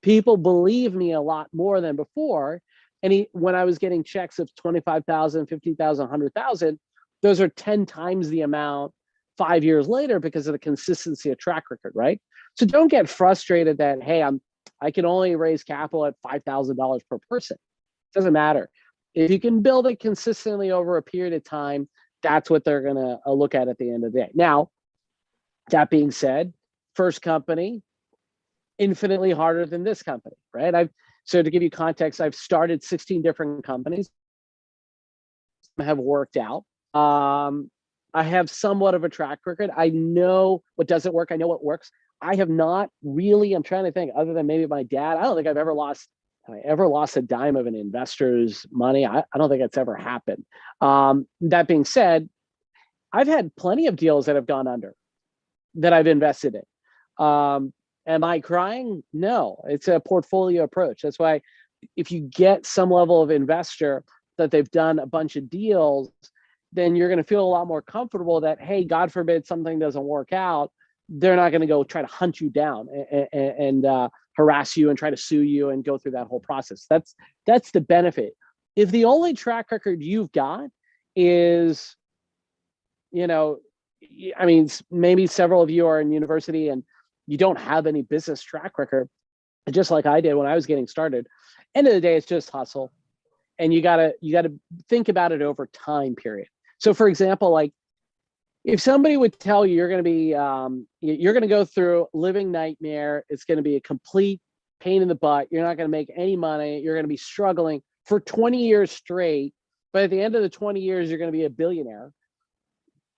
People believe me a lot more than before. And when I was getting checks of 25,000, 50,000, 100,000, those are 10 times the amount 5 years later because of the consistency of track record, right? So don't get frustrated that, hey, I can only raise capital at $5,000 per person. It doesn't matter. If you can build it consistently over a period of time, that's what they're going to look at the end of the day. Now, that being said, first company, infinitely harder than this company, right? So to give you context, I've started 16 different companies, have worked out. I have somewhat of a track record. I know what doesn't work. I know what works. I have not really, I'm trying to think, other than maybe my dad, I don't think I've ever lost a dime of an investor's money. I don't think it's ever happened. That being said, I've had plenty of deals that have gone under that I've invested in. Am I crying? No, it's a portfolio approach. That's why if you get some level of investor that they've done a bunch of deals, then you're going to feel a lot more comfortable that, hey, God forbid something doesn't work out, they're not going to go try to hunt you down and harass you and try to sue you and go through that whole process. That's the benefit. If the only track record you've got is, maybe several of you are in university and you don't have any business track record, just like I did when I was getting started. End of the day, it's just hustle. And you gotta think about it over time period. So for example, like if somebody would tell you you're going to go through living nightmare, it's going to be a complete pain in the butt, you're not going to make any money, you're going to be struggling for 20 years straight, but at the end of the 20 years, you're going to be a billionaire.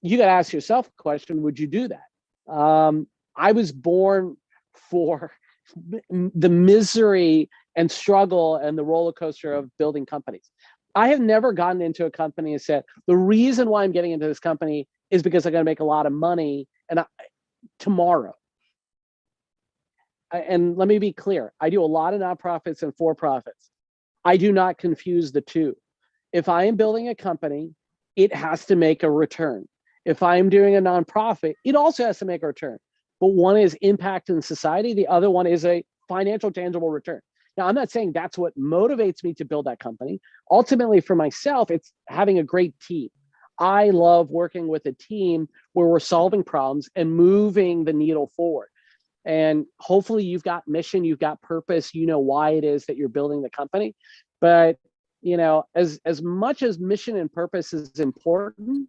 You got to ask yourself a question, would you do that? I was born for the misery and struggle and the roller coaster of building companies. I have never gotten into a company and said, the reason why I'm getting into this company is because I'm going to make a lot of money tomorrow. And let me be clear, I do a lot of nonprofits and for-profits. I do not confuse the two. If I am building a company, it has to make a return. If I'm doing a nonprofit, it also has to make a return. But one is impact in society, the other one is a financial tangible return. Now, I'm not saying that's what motivates me to build that company. Ultimately, for myself, it's having a great team. I love working with a team where we're solving problems and moving the needle forward. And hopefully you've got mission, you've got purpose, you know why it is that you're building the company. But, you know, as much as mission and purpose is important,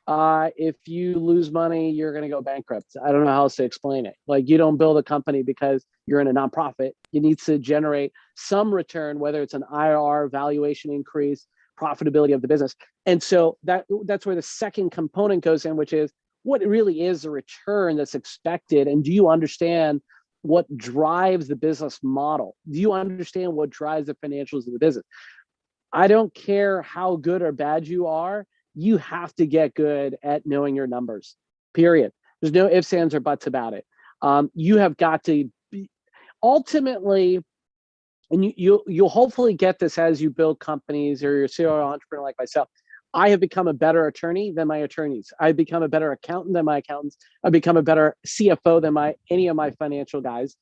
if you lose money, you're going to go bankrupt. I don't know how else to explain it. Like, you don't build a company because you're in a nonprofit. You need to generate some return, whether it's an IRR, valuation increase, profitability of the business. And so that's where the second component goes in, which is what really is the return that's expected. And do you understand what drives the business model? Do you understand what drives the financials of the business? I don't care how good or bad you are. You have to get good at knowing your numbers, period. There's no ifs, ands, or buts about it. You have got to be ultimately, and you'll hopefully get this as you build companies or you're a serial entrepreneur like myself. I have become a better attorney than my attorneys. I've become a better accountant than my accountants. I've become a better CFO than any of my financial guys.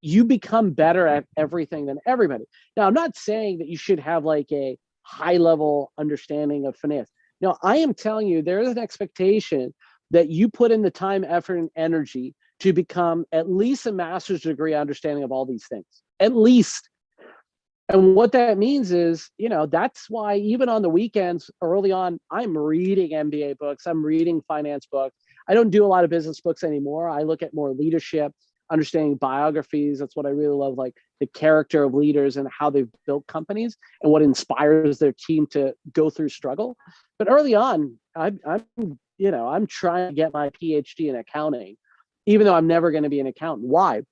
You become better at everything than everybody. Now, I'm not saying that you should have like a high level understanding of finance. No, I am telling you, there is an expectation that you put in the time, effort, and energy to become at least a master's degree understanding of all these things, at least. And what that means is, you know, that's why even on the weekends, early on, I'm reading MBA books, I'm reading finance books. I don't do a lot of business books anymore. I look at more leadership, understanding biographies. That's what I really love, like the character of leaders and how they've built companies and what inspires their team to go through struggle. But early on, I'm trying to get my PhD in accounting, even though I'm never going to be an accountant. Why?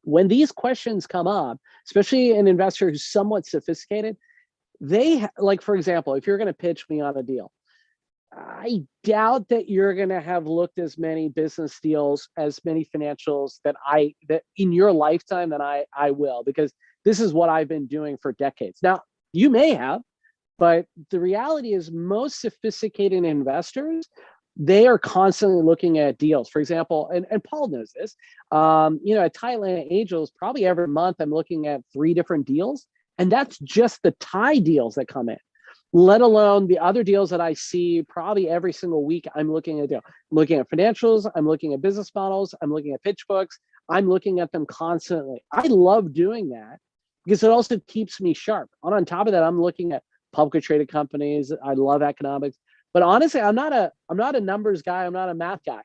When these questions come up, especially an investor who's somewhat sophisticated, like, for example, if you're going to pitch me on a deal, I doubt that you're going to have looked as many business deals, as many financials that in your lifetime than I will, because this is what I've been doing for decades. Now, you may have, but the reality is most sophisticated investors, they are constantly looking at deals. For example, and Paul knows this, at Thailand Angels, probably every month I'm looking at 3 different deals, and that's just the Thai deals that come in, let alone the other deals that I see probably every single week. I'm looking at deal. I'm looking at financials, I'm looking at business models, I'm looking at pitch books, I'm looking at them constantly. I love doing that because it also keeps me sharp. And on top of that, I'm looking at publicly traded companies. I love economics. But honestly, I'm not a numbers guy. I'm not a math guy.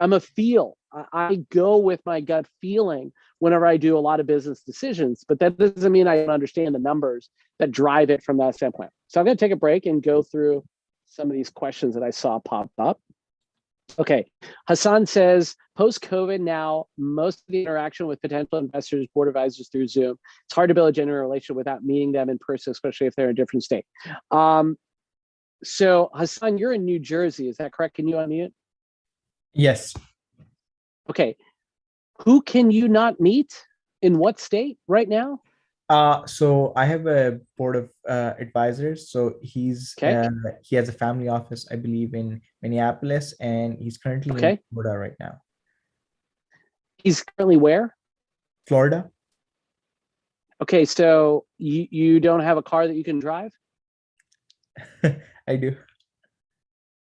I'm a feel. I go with my gut feeling whenever I do a lot of business decisions, but that doesn't mean I don't understand the numbers that drive it from that standpoint. So I'm going to take a break and go through some of these questions that I saw pop up. Okay. Hassan says, post-COVID now, most of the interaction with potential investors, board advisors through Zoom. It's hard to build a genuine relationship without meeting them in person, especially if they're in a different state. So Hassan, you're in New Jersey, is that correct? Can you unmute? Yes. Okay. Who can you not meet? In what state right now? So I have a board of advisors. So he has a family office, I believe, in Minneapolis, and he's currently in Florida right now. He's currently where? Florida. Okay, so you don't have a car that you can drive? I do.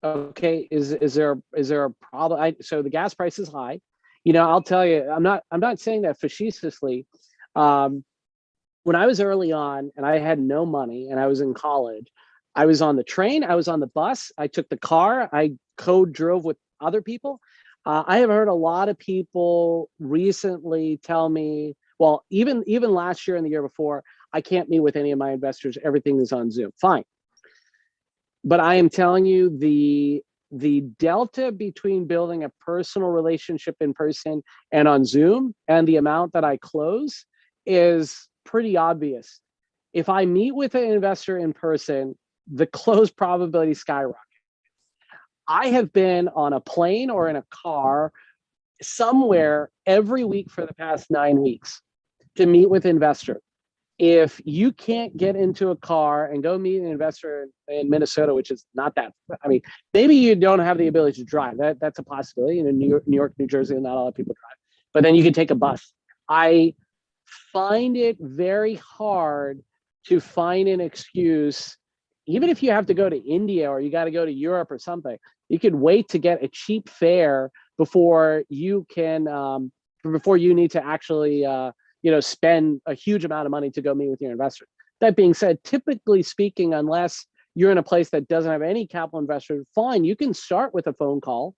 Okay, is there a problem? So the gas price is high. You know, I'll tell you, I'm not saying that facetiously. When I was early on and I had no money and I was in college, I was on the train, I was on the bus, I took the car, I co-drove with other people. I have heard a lot of people recently tell me, well, even last year and the year before, I can't meet with any of my investors. Everything is on Zoom. Fine. But I am telling you, the the delta between building a personal relationship in person and on Zoom and the amount that I close is pretty obvious. If I meet with an investor in person, the close probability skyrockets. I have been on a plane or in a car somewhere every week for the past 9 weeks to meet with investors. If you can't get into a car and go meet an investor in Minnesota, which is not that, I mean, maybe you don't have the ability to drive. That's a possibility. In New York, New Jersey, not a lot of people drive. But then you can take a bus. I find it very hard to find an excuse, even if you have to go to India or you got to go to Europe or something. You could wait to get a cheap fare before you can, before you need to actually, spend a huge amount of money to go meet with your investors. That being said, typically speaking, unless you're in a place that doesn't have any capital investors, fine, you can start with a phone call,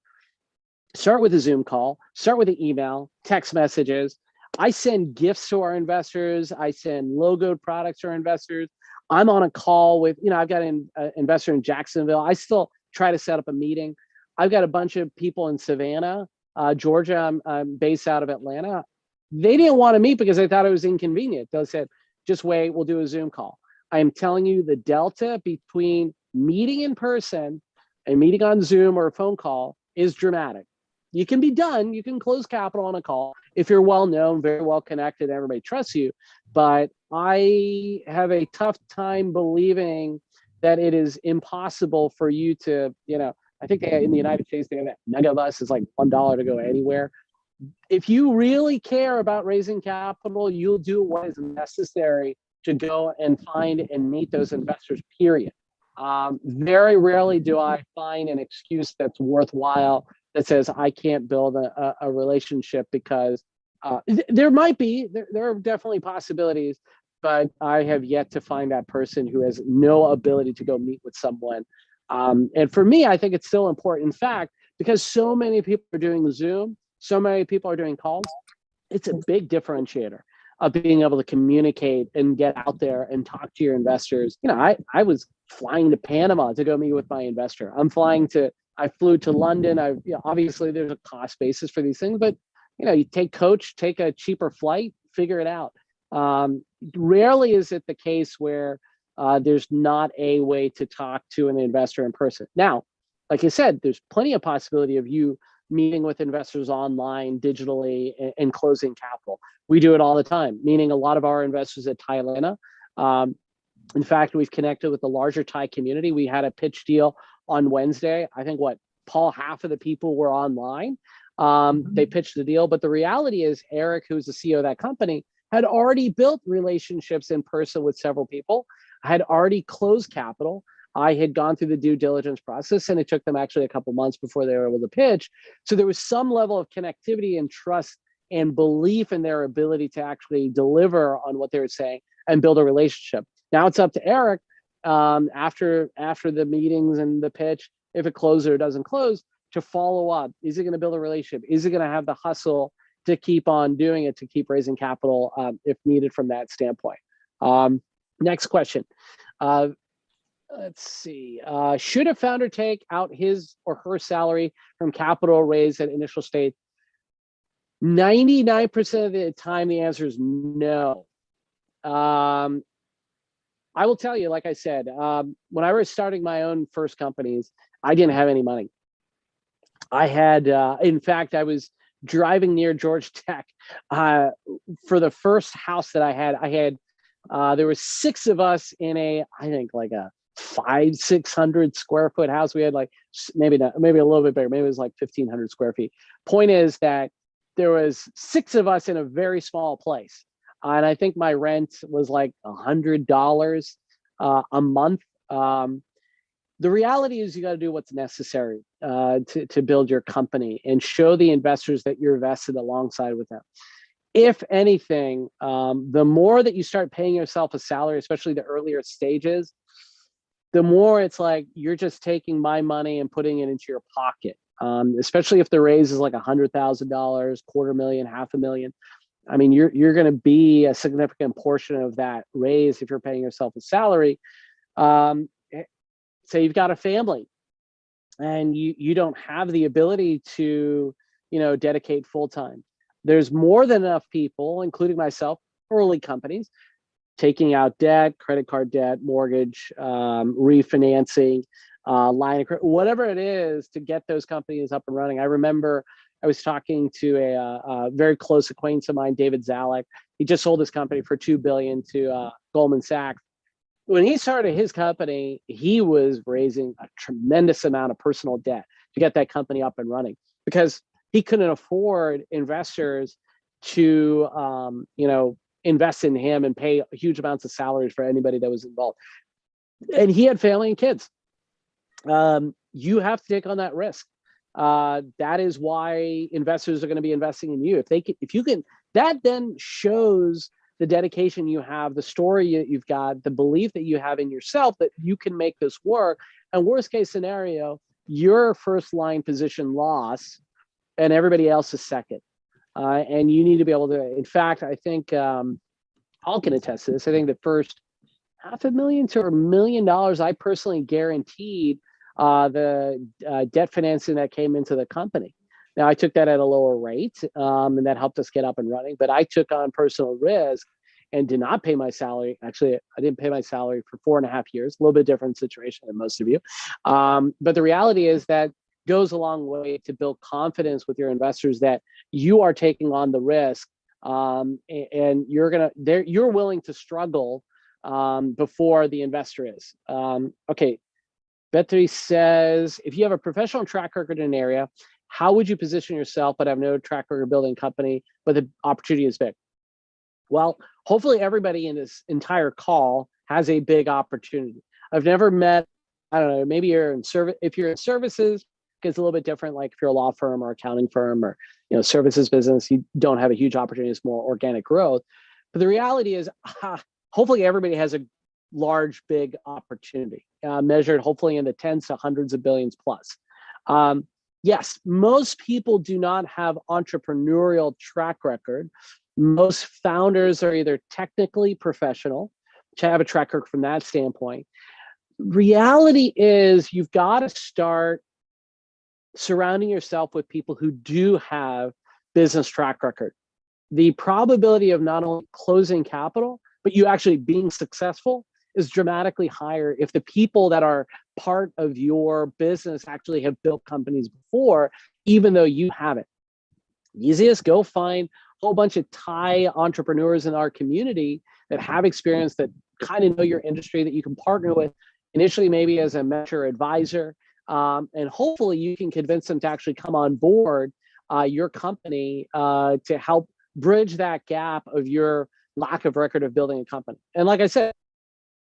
start with a Zoom call, start with an email, text messages. I send gifts to our investors. I send logoed products to our investors. I'm on a call with, I've got an investor in Jacksonville. I still try to set up a meeting. I've got a bunch of people in Savannah, Georgia. I'm based out of Atlanta. They didn't want to meet because they thought it was inconvenient. They said, just wait, we'll do a Zoom call. I am telling you, the delta between meeting in person and meeting on Zoom or a phone call is dramatic. You can be done. You can close capital on a call if you're well known, very well connected, everybody trusts you. But I have a tough time believing that it is impossible for you to, I think in the United States, they have that mega bus is like $1 to go anywhere. If you really care about raising capital, you'll do what is necessary to go and find and meet those investors, period. Very rarely do I find an excuse that's worthwhile that says I can't build a relationship because there might be, there are definitely possibilities, but I have yet to find that person who has no ability to go meet with someone. And for me, I think it's still important. In fact, because so many people are doing Zoom, so many people are doing calls, it's a big differentiator of being able to communicate and get out there and talk to your investors. I was flying to Panama to go meet with my investor. I flew to London. Obviously there's a cost basis for these things, but you take a cheaper flight, figure it out. Rarely is it the case where there's not a way to talk to an investor in person. Now, like I said, there's plenty of possibility of you meeting with investors online, digitally, and closing capital. We do it all the time, meaning a lot of our investors at Thailand. In fact, we've connected with the larger Thai community. We had a pitch deal on Wednesday. I think Paul, half of the people were online. They pitched the deal, but the reality is Eric, who's the CEO of that company, had already built relationships in person with several people, had already closed capital. I had gone through the due diligence process, and it took them actually a couple months before they were able to pitch. So there was some level of connectivity and trust and belief in their ability to actually deliver on what they were saying and build a relationship. Now it's up to Eric after the meetings and the pitch, if it closes or doesn't close, to follow up. Is he going to build a relationship? Is he going to have the hustle to keep on doing it, to keep raising capital if needed from that standpoint? Next question. Let's see. Should a founder take out his or her salary from capital raised at initial stage? 99% of the time, the answer is no. I will tell you, like I said, when I was starting my own first companies, I didn't have any money. I had, in fact, I was driving near Georgia Tech for the first house that I had, there were 6 of us in I think like a 500-600 square foot house. We had like maybe a little bit bigger, maybe it was like 1,500 square feet. Point is that there was 6 of us in a very small place, and I think my rent was like $100 a month. The reality is you got to do what's necessary to build your company and show the investors that you're vested alongside with them. If anything, the more that you start paying yourself a salary, especially the earlier stages, the more it's like you're just taking my money and putting it into your pocket. Especially if the raise is like $100,000, $250,000, $500,000. I mean, you're going to be a significant portion of that raise if you're paying yourself a salary. Say you've got a family and you don't have the ability to, dedicate full time. There's more than enough people, including myself, early companies, taking out debt, credit card debt, mortgage, refinancing, line of credit, whatever it is to get those companies up and running. I remember I was talking to a very close acquaintance of mine, David Zalek. He just sold his company for $2 billion to Goldman Sachs. When he started his company, he was raising a tremendous amount of personal debt to get that company up and running because he couldn't afford investors to, invest in him and pay huge amounts of salaries for anybody that was involved. And he had family and kids. You have to take on that risk. That is why investors are going to be investing in you. If you can, that then shows the dedication you have, the story you've got, the belief that you have in yourself that you can make this work. And worst case scenario, your first line position loss and everybody else is second. And you need to be able to, in fact, I think Paul can attest to this. I think the first $500,000 to $1 million, I personally guaranteed the debt financing that came into the company. Now, I took that at a lower rate, and that helped us get up and running. But I took on personal risk and did not pay my salary. Actually, I didn't pay my salary for 4.5 years. A little bit different situation than most of you. But the reality is that goes a long way to build confidence with your investors that you are taking on the risk, and you're willing to struggle before the investor is. Okay. Betsy says, if you have a professional track record in an area, how would you position yourself but have no track record building a company, but the opportunity is big? Well, hopefully everybody in this entire call has a big opportunity. I've never met, I don't know, maybe you're in service. If you're in services, it's a little bit different. Like if you're a law firm or accounting firm or, services business, you don't have a huge opportunity. It's more organic growth. But the reality is, hopefully everybody has a large, big opportunity measured hopefully in the tens to hundreds of billions plus. Yes, most people do not have entrepreneurial track record. Most founders are either technically professional, which have a track record from that standpoint. Reality is you've got to start surrounding yourself with people who do have business track record. The probability of not only closing capital, but you actually being successful is dramatically higher if the people that are part of your business actually have built companies before, even though you haven't. Easiest, go find a whole bunch of Thai entrepreneurs in our community that have experience, that kind of know your industry, that you can partner with initially, maybe as a mentor advisor. And hopefully you can convince them to actually come on board your company to help bridge that gap of your lack of record of building a company. And like I said,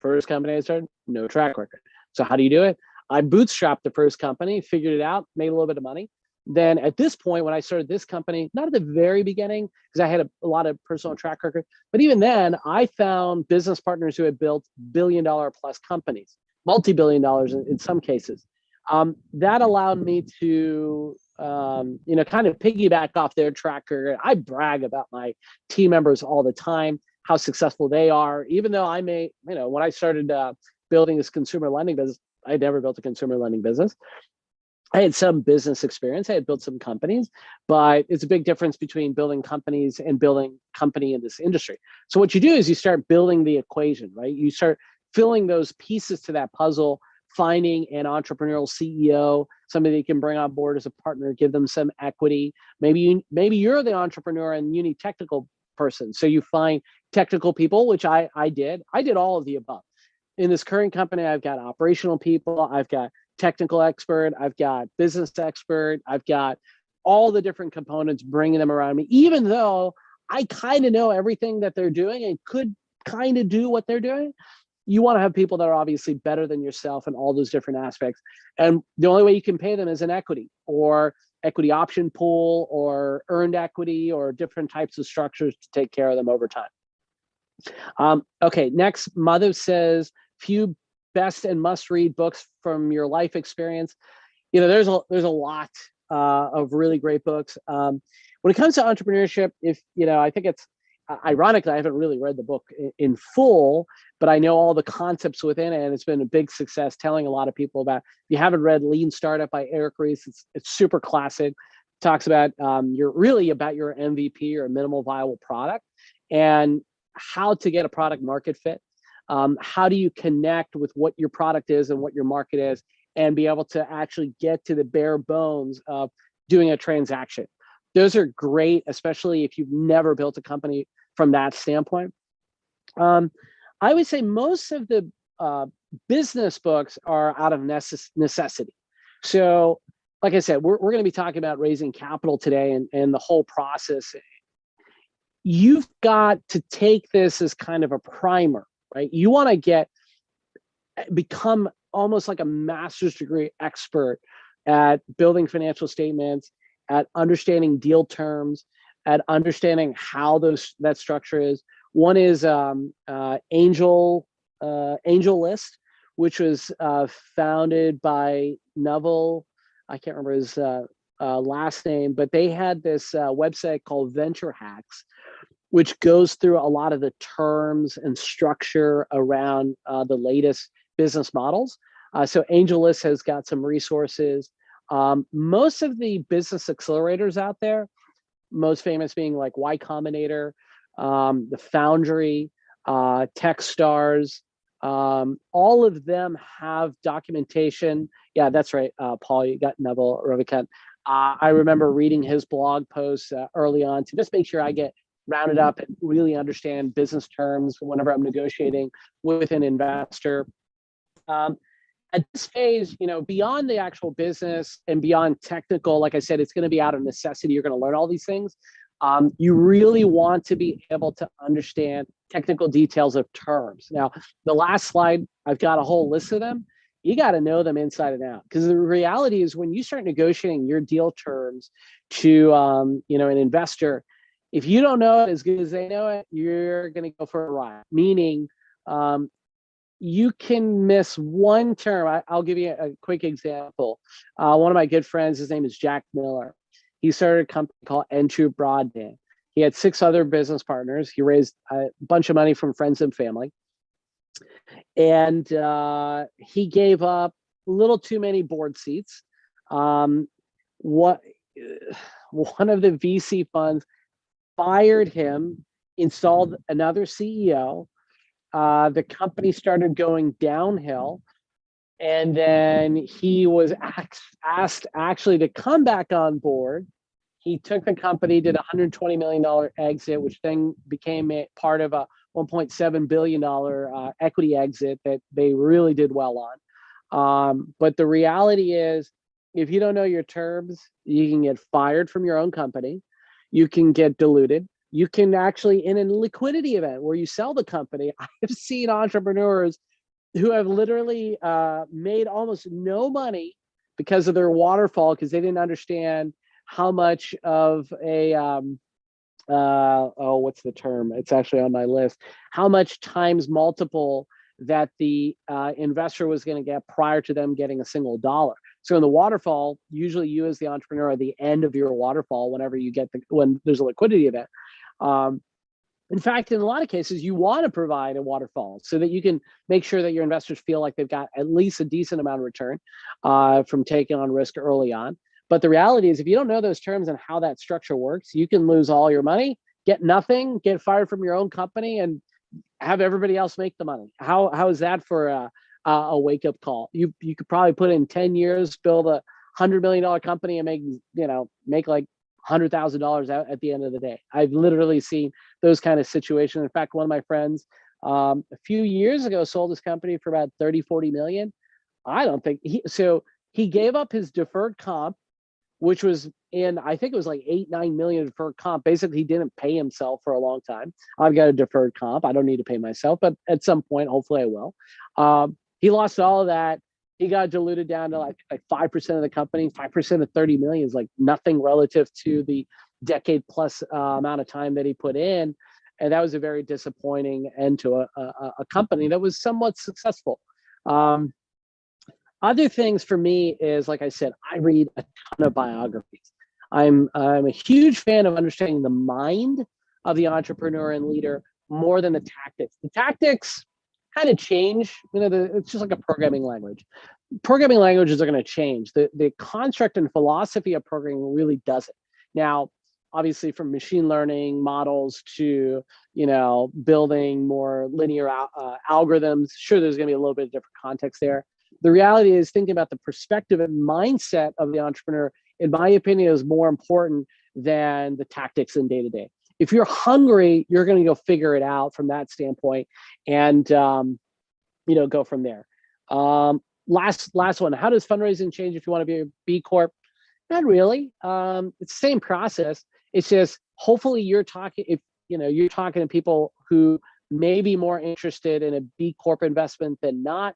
first company I started, no track record. So how do you do it? I bootstrapped the first company, figured it out, made a little bit of money. Then at this point, when I started this company, not at the very beginning, because I had a lot of personal track record, but even then I found business partners who had built $billion+ companies, multi-billion dollars in some cases. That allowed me to, kind of piggyback off their track record. I brag about my team members all the time, how successful they are, even though I may, when I started building this consumer lending business, I had never built a consumer lending business. I had some business experience. I had built some companies, but it's a big difference between building companies and building company in this industry. So what you do is you start building the equation, right? You start filling those pieces to that puzzle, finding an entrepreneurial CEO, somebody that you can bring on board as a partner, give them some equity. Maybe you're the entrepreneur and you need technical person. So you find technical people, which I did. I did all of the above. In this current company, I've got operational people, I've got technical expert, I've got business expert, I've got all the different components, bringing them around me, even though I kind of know everything that they're doing and could kind of do what they're doing. You want to have people that are obviously better than yourself in all those different aspects. And the only way you can pay them is an equity or equity option pool or earned equity or different types of structures to take care of them over time. Okay, next, Madhu says, few best and must read books from your life experience. There's a lot of really great books. When it comes to entrepreneurship, I think ironically, I haven't really read the book in full, but I know all the concepts within it, and it's been a big success telling a lot of people about. If you haven't read Lean Startup by Eric Ries, it's super classic. Talks about you're really about your MVP or a minimal viable product and how to get a product market fit. How do you connect with what your product is and what your market is, and be able to actually get to the bare bones of doing a transaction. Those are great, especially if you've never built a company from that standpoint. I would say most of the business books are out of necessity. So, like I said, we're going to be talking about raising capital today and the whole process. You've got to take this as kind of a primer, right? You want to become almost like a master's degree expert at building financial statements, at understanding deal terms, at understanding how that structure is. One is Angel List, which was founded by Neville. I can't remember his last name, but they had this website called Venture Hacks, which goes through a lot of the terms and structure around the latest business models. So AngelList has got some resources. Most of the business accelerators out there, most famous being like Y Combinator, the Foundry, Techstars, all of them have documentation. Yeah, that's right, Paul, you got Neville Ravikant. I remember reading his blog posts early on to just make sure I get rounded up and really understand business terms whenever I'm negotiating with an investor. At this phase, beyond the actual business and beyond technical, like I said, it's going to be out of necessity. You're going to learn all these things. You really want to be able to understand technical details of terms. Now, the last slide, I've got a whole list of them. You got to know them inside and out, because the reality is when you start negotiating your deal terms to an investor, if you don't know it as good as they know it, you're going to go for a ride. Meaning, you can miss one term. I'll give you a quick example. One of my good friends, his name is Jack Miller. He started a company called N2 Broadband. He had 6 other business partners. He raised a bunch of money from friends and family. And he gave up a little too many board seats. One of the VC funds fired him, installed another CEO. The company started going downhill, and then he was asked actually to come back on board. He took the company, did a $120 million exit, which then became part of a $1.7 billion equity exit that they really did well on. But the reality is, if you don't know your terms, you can get fired from your own company. You can get diluted. You can actually, in a liquidity event where you sell the company, I've seen entrepreneurs who have literally made almost no money because of their waterfall, because they didn't understand how much of a, what's the term? It's actually on my list. How much times multiple that the investor was going to get prior to them getting a single dollar. So in the waterfall, usually you as the entrepreneur are at the end of your waterfall whenever you get when there's a liquidity event. In fact, in a lot of cases, you want to provide a waterfall so that you can make sure that your investors feel like they've got at least a decent amount of return from taking on risk early on. But the reality is, if you don't know those terms and how that structure works, you can lose all your money, get nothing, get fired from your own company, and have everybody else make the money. How is that for a wake-up call? You could probably put in 10 years, build a $100 million company, and make like $100,000 out at the end of the day. I've literally seen those kind of situations. In fact, one of my friends a few years ago sold his company for about 30-40 million. I don't think he gave up his deferred comp, which was I think it was like 8-9 million deferred comp. Basically, he didn't pay himself for a long time. I've got a deferred comp. I don't need to pay myself, but at some point, hopefully I will. He lost all of that. He got diluted down to like 5% of the company. 5% of 30 million is like nothing relative to the decade plus amount of time that he put in. And that was a very disappointing end to a company that was somewhat successful. Other things for me is, like I said, I read a ton of biographies. I'm a huge fan of understanding the mind of the entrepreneur and leader more than the tactics. The tactics kind of change. It's just like a programming language. Programming languages are going to change. The construct and philosophy of programming really doesn't. Now, obviously, from machine learning models to building more linear algorithms, sure, there's going to be a little bit of different context there. The reality is, thinking about the perspective and mindset of the entrepreneur, in my opinion, is more important than the tactics in day-to-day. If you're hungry, you're going to go figure it out from that standpoint, and go from there. Last one. How does fundraising change if you want to be a B Corp? Not really. It's the same process. It's just hopefully you're talking to people who may be more interested in a B Corp investment than not.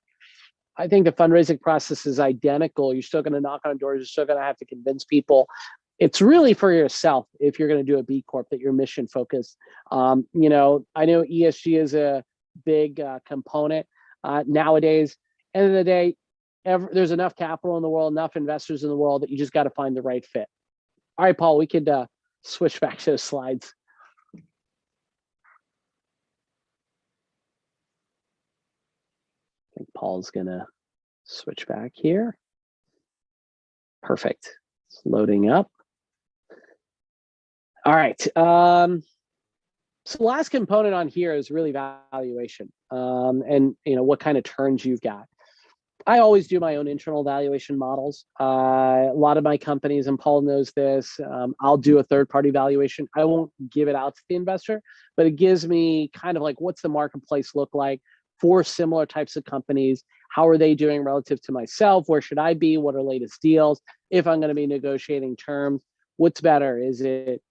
I think the fundraising process is identical. You're still going to knock on doors. You're still going to have to convince people. It's really for yourself if you're going to do a B Corp that you're mission focused. I know ESG is a big component nowadays. End of the day, there's enough capital in the world, enough investors in the world that you just got to find the right fit. All right, Paul, we could switch back to those slides. I think Paul's gonna switch back here. Perfect. It's loading up. All right. So the last component on here is really valuation, and what kind of turns you've got. I always do my own internal valuation models. A lot of my companies, and Paul knows this, I'll do a third-party valuation. I won't give it out to the investor, but it gives me kind of like, what's the marketplace look like for similar types of companies? How are they doing relative to myself? Where should I be? What are latest deals? If I'm going to be negotiating terms, what's better? Is it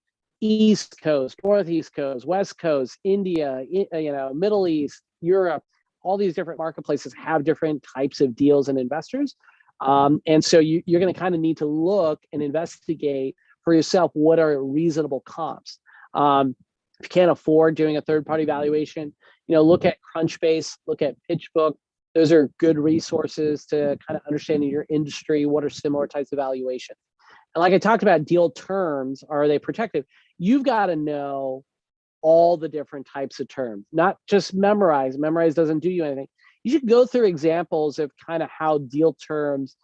East Coast, Northeast Coast, West Coast, India, Middle East, Europe? All these different marketplaces have different types of deals and investors. And so you're going to kind of need to look and investigate for yourself what are reasonable comps. If you can't afford doing a third-party valuation, look at Crunchbase, look at PitchBook. Those are good resources to kind of understand in your industry what are similar types of valuation. And like I talked about, deal terms, are they protective? You've got to know all the different types of terms, not just memorize. Memorize doesn't do you anything. You should go through examples of kind of how deal terms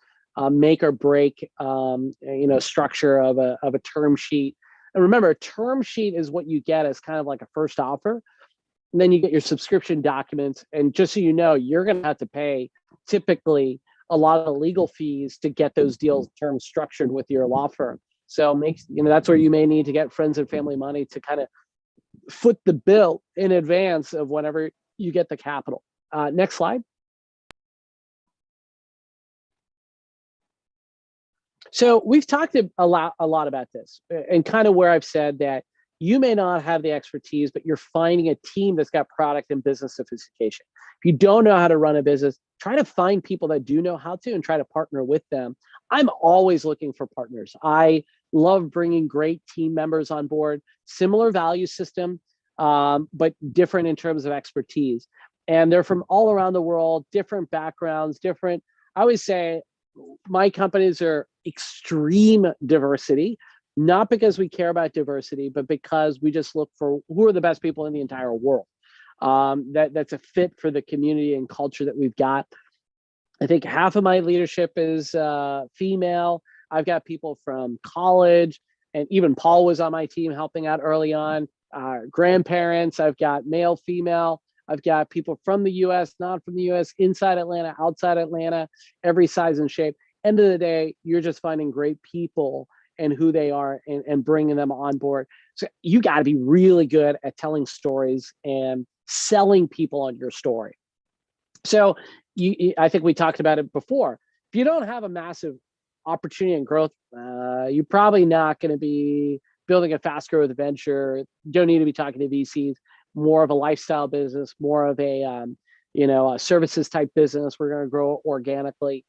make or break, structure of a term sheet. And remember, a term sheet is what you get as kind of like a first offer. And then you get your subscription documents. And just so you know, you're going to have to pay typically a lot of the legal fees to get those deal terms structured with your law firm. So that's where you may need to get friends and family money to kind of foot the bill in advance of whenever you get the capital. Next slide. So we've talked a lot about this, and kind of where I've said that you may not have the expertise, but you're finding a team that's got product and business sophistication. If you don't know how to run a business, try to find people that do know how to and try to partner with them. I'm always looking for partners. I love bringing great team members on board, similar value system, but different in terms of expertise. And they're from all around the world, different backgrounds, I always say my companies are extreme diversity, not because we care about diversity, but because we just look for who are the best people in the entire world. That's a fit for the community and culture that we've got. I think half of my leadership is female. I've got people from college, and even Paul was on my team helping out early on. Grandparents, I've got male, female. I've got people from the US, not from the US, inside Atlanta, outside Atlanta, every size and shape. End of the day, you're just finding great people and who they are and bringing them on board. So you got to be really good at telling stories and selling people on your story. So I think we talked about it before. If you don't have a massive opportunity and growth, you're probably not going to be building a fast growth venture. You don't need to be talking to VCs. More of a lifestyle business, more of a services type business. We're going to grow organically.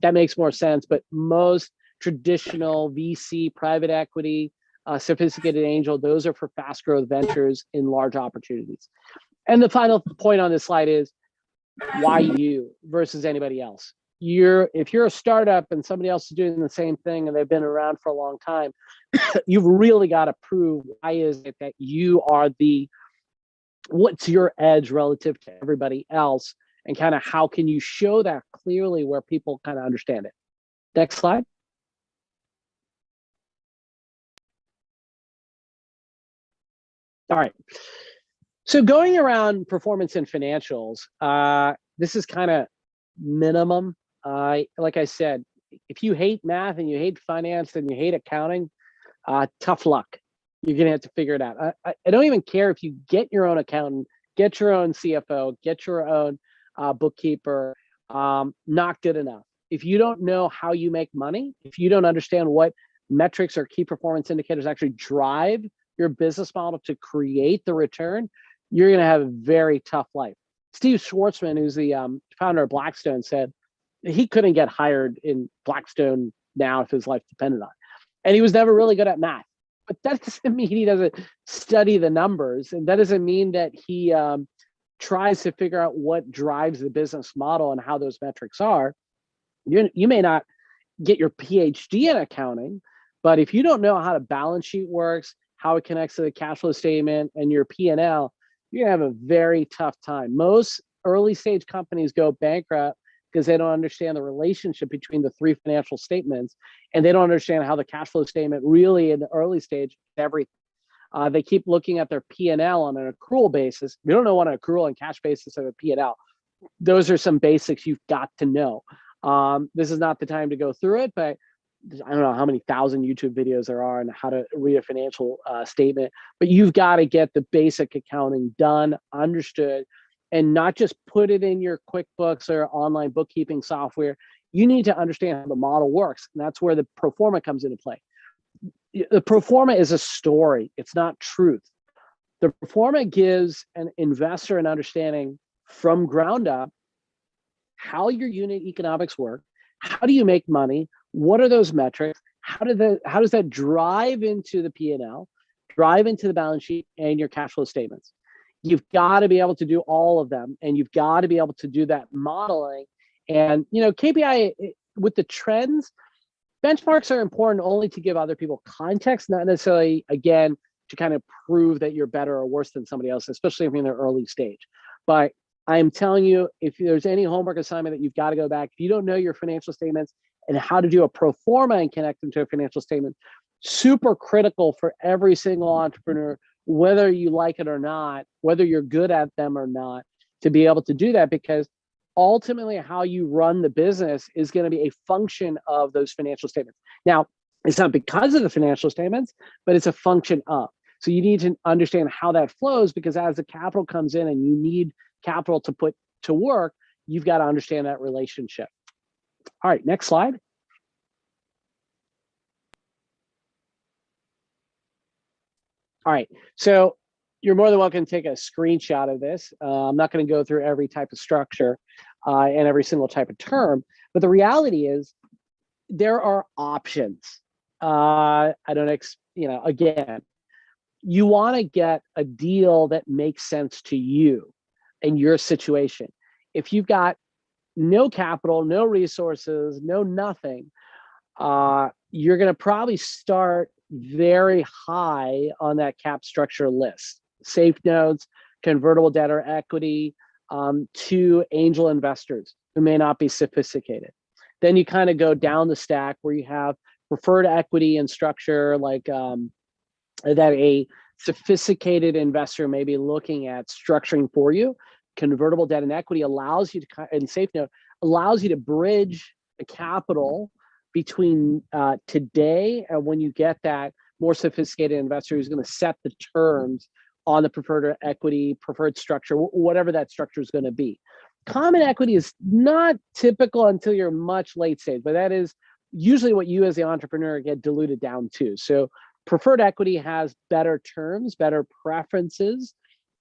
That makes more sense. But most traditional VC, private equity, sophisticated angel, those are for fast growth ventures in large opportunities. And the final point on this slide is why you versus anybody else. if you're a startup and somebody else is doing the same thing and they've been around for a long time, you've really got to prove why is it that you are what's your edge relative to everybody else, and kind of how can you show that clearly where people kind of understand it. Next slide. All right. So going around performance and financials, this is kind of minimum. Like I said, if you hate math and you hate finance and you hate accounting, tough luck. You're going to have to figure it out. I don't even care if you get your own accountant, get your own CFO, get your own bookkeeper, not good enough. If you don't know how you make money, if you don't understand what metrics or key performance indicators actually drive your business model to create the return, you're going to have a very tough life. Steve Schwarzman, who's the founder of Blackstone, said he couldn't get hired in Blackstone now if his life depended on it. And he was never really good at math. But that doesn't mean he doesn't study the numbers. And that doesn't mean that he tries to figure out what drives the business model and how those metrics are. You may not get your PhD in accounting, but if you don't know how the balance sheet works, how it connects to the cash flow statement and your P&L, you're gonna have a very tough time. Most early stage companies go bankrupt because they don't understand the relationship between the three financial statements, and they don't understand how the cash flow statement really in the early stage everything. They keep looking at their P&L on an accrual basis. We don't know what an accrual and cash basis of a P&L. Those are some basics you've got to know. This is not the time to go through it, but I don't know how many thousand YouTube videos there are on how to read a financial statement, but you've got to get the basic accounting done, understood, and not just put it in your QuickBooks or online bookkeeping software. You need to understand how the model works, and that's where the pro forma comes into play. The pro forma is a story. It's not truth. The pro forma gives an investor an understanding from ground up how your unit economics work. How do you make money? What are those metrics? How does that drive into the P&L, drive into the balance sheet and your cash flow statements? You've got to be able to do all of them, and you've got to be able to do that modeling. And KPI with the trends, benchmarks are important only to give other people context, not necessarily, again, to kind of prove that you're better or worse than somebody else, especially if you're in the early stage. But I'm telling you, if there's any homework assignment that you've got to go back, if you don't know your financial statements and how to do a pro forma and connect them to a financial statement, super critical for every single entrepreneur, whether you like it or not, whether you're good at them or not, to be able to do that, because ultimately how you run the business is going to be a function of those financial statements. Now, it's not because of the financial statements, but it's a function of. So you need to understand how that flows, because as the capital comes in and you need capital to put to work, you've got to understand that relationship. All right, next slide. All right, so you're more than welcome to take a screenshot of this. I'm not going to go through every type of structure and every single type of term, but the reality is there are options. Again, you want to get a deal that makes sense to you and your situation. If you've got no capital, no resources, no nothing, you're going to probably start very high on that cap structure list. Safe notes, convertible debt or equity, to angel investors who may not be sophisticated. Then you kind of go down the stack where you have preferred equity and structure, like that a sophisticated investor may be looking at structuring for you. Convertible debt and equity allows you to, and safe note, allows you to bridge the capital between today and when you get that more sophisticated investor who's going to set the terms on the preferred equity, preferred structure, whatever that structure is going to be. Common equity is not typical until you're much late stage, but that is usually what you as the entrepreneur get diluted down to. So preferred equity has better terms, better preferences.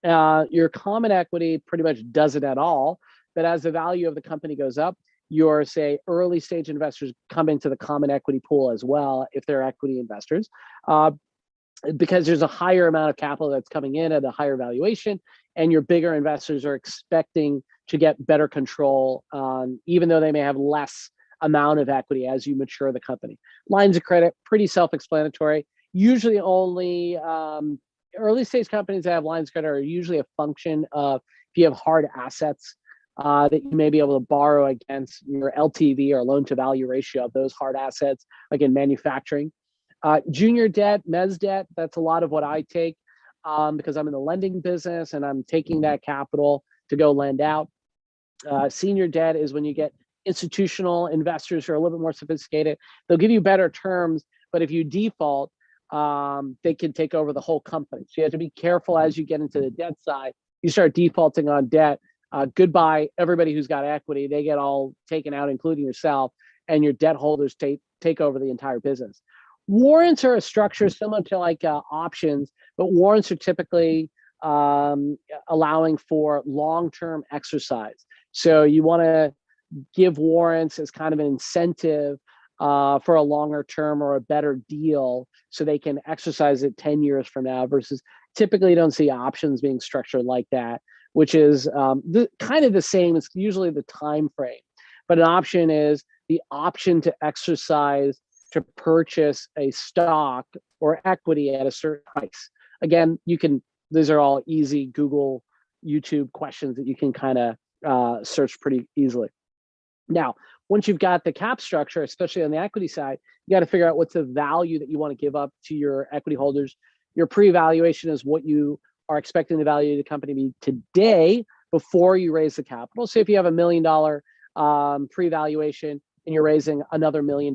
Your common equity pretty much doesn't at all, but as the value of the company goes up, your, say, early stage investors come into the common equity pool as well if they're equity investors, because there's a higher amount of capital that's coming in at a higher valuation, and your bigger investors are expecting to get better control, even though they may have less amount of equity as you mature the company. Lines of credit, pretty self-explanatory. Usually only early stage companies that have lines of credit are usually a function of if you have hard assets that you may be able to borrow against your LTV or loan to value ratio of those hard assets, like in manufacturing. Junior debt, mezz debt, that's a lot of what I take because I'm in the lending business and I'm taking that capital to go lend out. Senior debt is when you get institutional investors who are a little bit more sophisticated. They'll give you better terms, but if you default, they can take over the whole company. So you have to be careful as you get into the debt side. You start defaulting on debt. Goodbye, everybody who's got equity. They get all taken out, including yourself, and your debt holders take over the entire business. Warrants are a structure similar to like options, but warrants are typically allowing for long-term exercise. So you want to give warrants as kind of an incentive for a longer term or a better deal so they can exercise it 10 years from now versus typically you don't see options being structured like that, which is kind of the same. It's usually the time frame, but an option is the option to exercise to purchase a stock or equity at a certain price. Again, these are all easy Google, YouTube questions that you can kind of search pretty easily. Now, once you've got the cap structure, especially on the equity side, you got to figure out what's the value that you want to give up to your equity holders. Your pre-valuation is what you are expecting the value of the company to be today before you raise the capital. So if you have $1 million pre-valuation and you're raising another $1 million,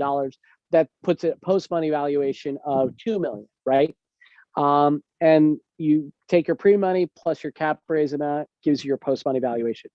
that puts it post-money valuation of $2 million, right? And you take your pre-money plus your cap raise amount gives you your post-money valuation.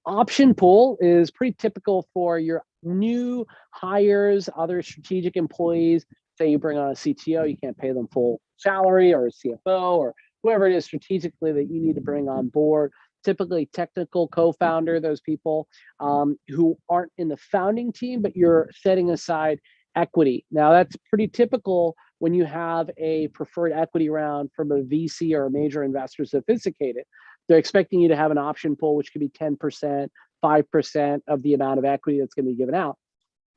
Option pool is pretty typical for your new hires, other strategic employees. Say you bring on a CTO, you can't pay them full salary, or a CFO, or whoever it is strategically that you need to bring on board. Typically technical co-founder, those people who aren't in the founding team, but you're setting aside equity. Now that's pretty typical when you have a preferred equity round from a VC or a major investor sophisticated. They're expecting you to have an option pool, which could be 10%, 5% of the amount of equity that's going to be given out.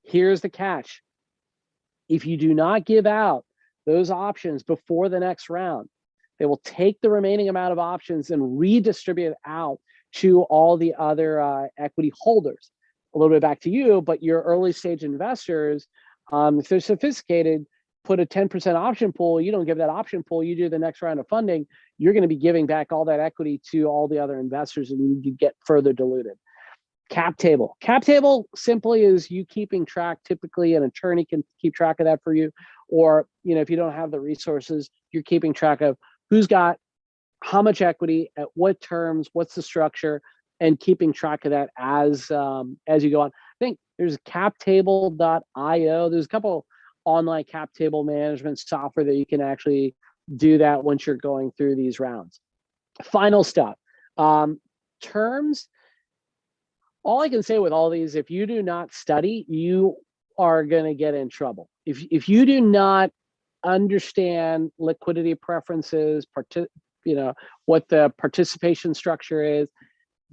Here's the catch. If you do not give out those options before the next round, they will take the remaining amount of options and redistribute it out to all the other equity holders. A little bit back to you, but your early stage investors, if they're sophisticated, put a 10% option pool, you don't give that option pool, you do the next round of funding, you're going to be giving back all that equity to all the other investors and you get further diluted. Cap table. Cap table simply is you keeping track. Typically an attorney can keep track of that for you. Or, if you don't have the resources, you're keeping track of who's got how much equity, at what terms, what's the structure, and keeping track of that as you go on. I think there's captable.io. There's a couple online cap table management software that you can actually do that once you're going through these rounds. Final stuff. Terms. All I can say with all these, if you do not study, you are going to get in trouble. If you do not understand liquidity preferences, what the participation structure is,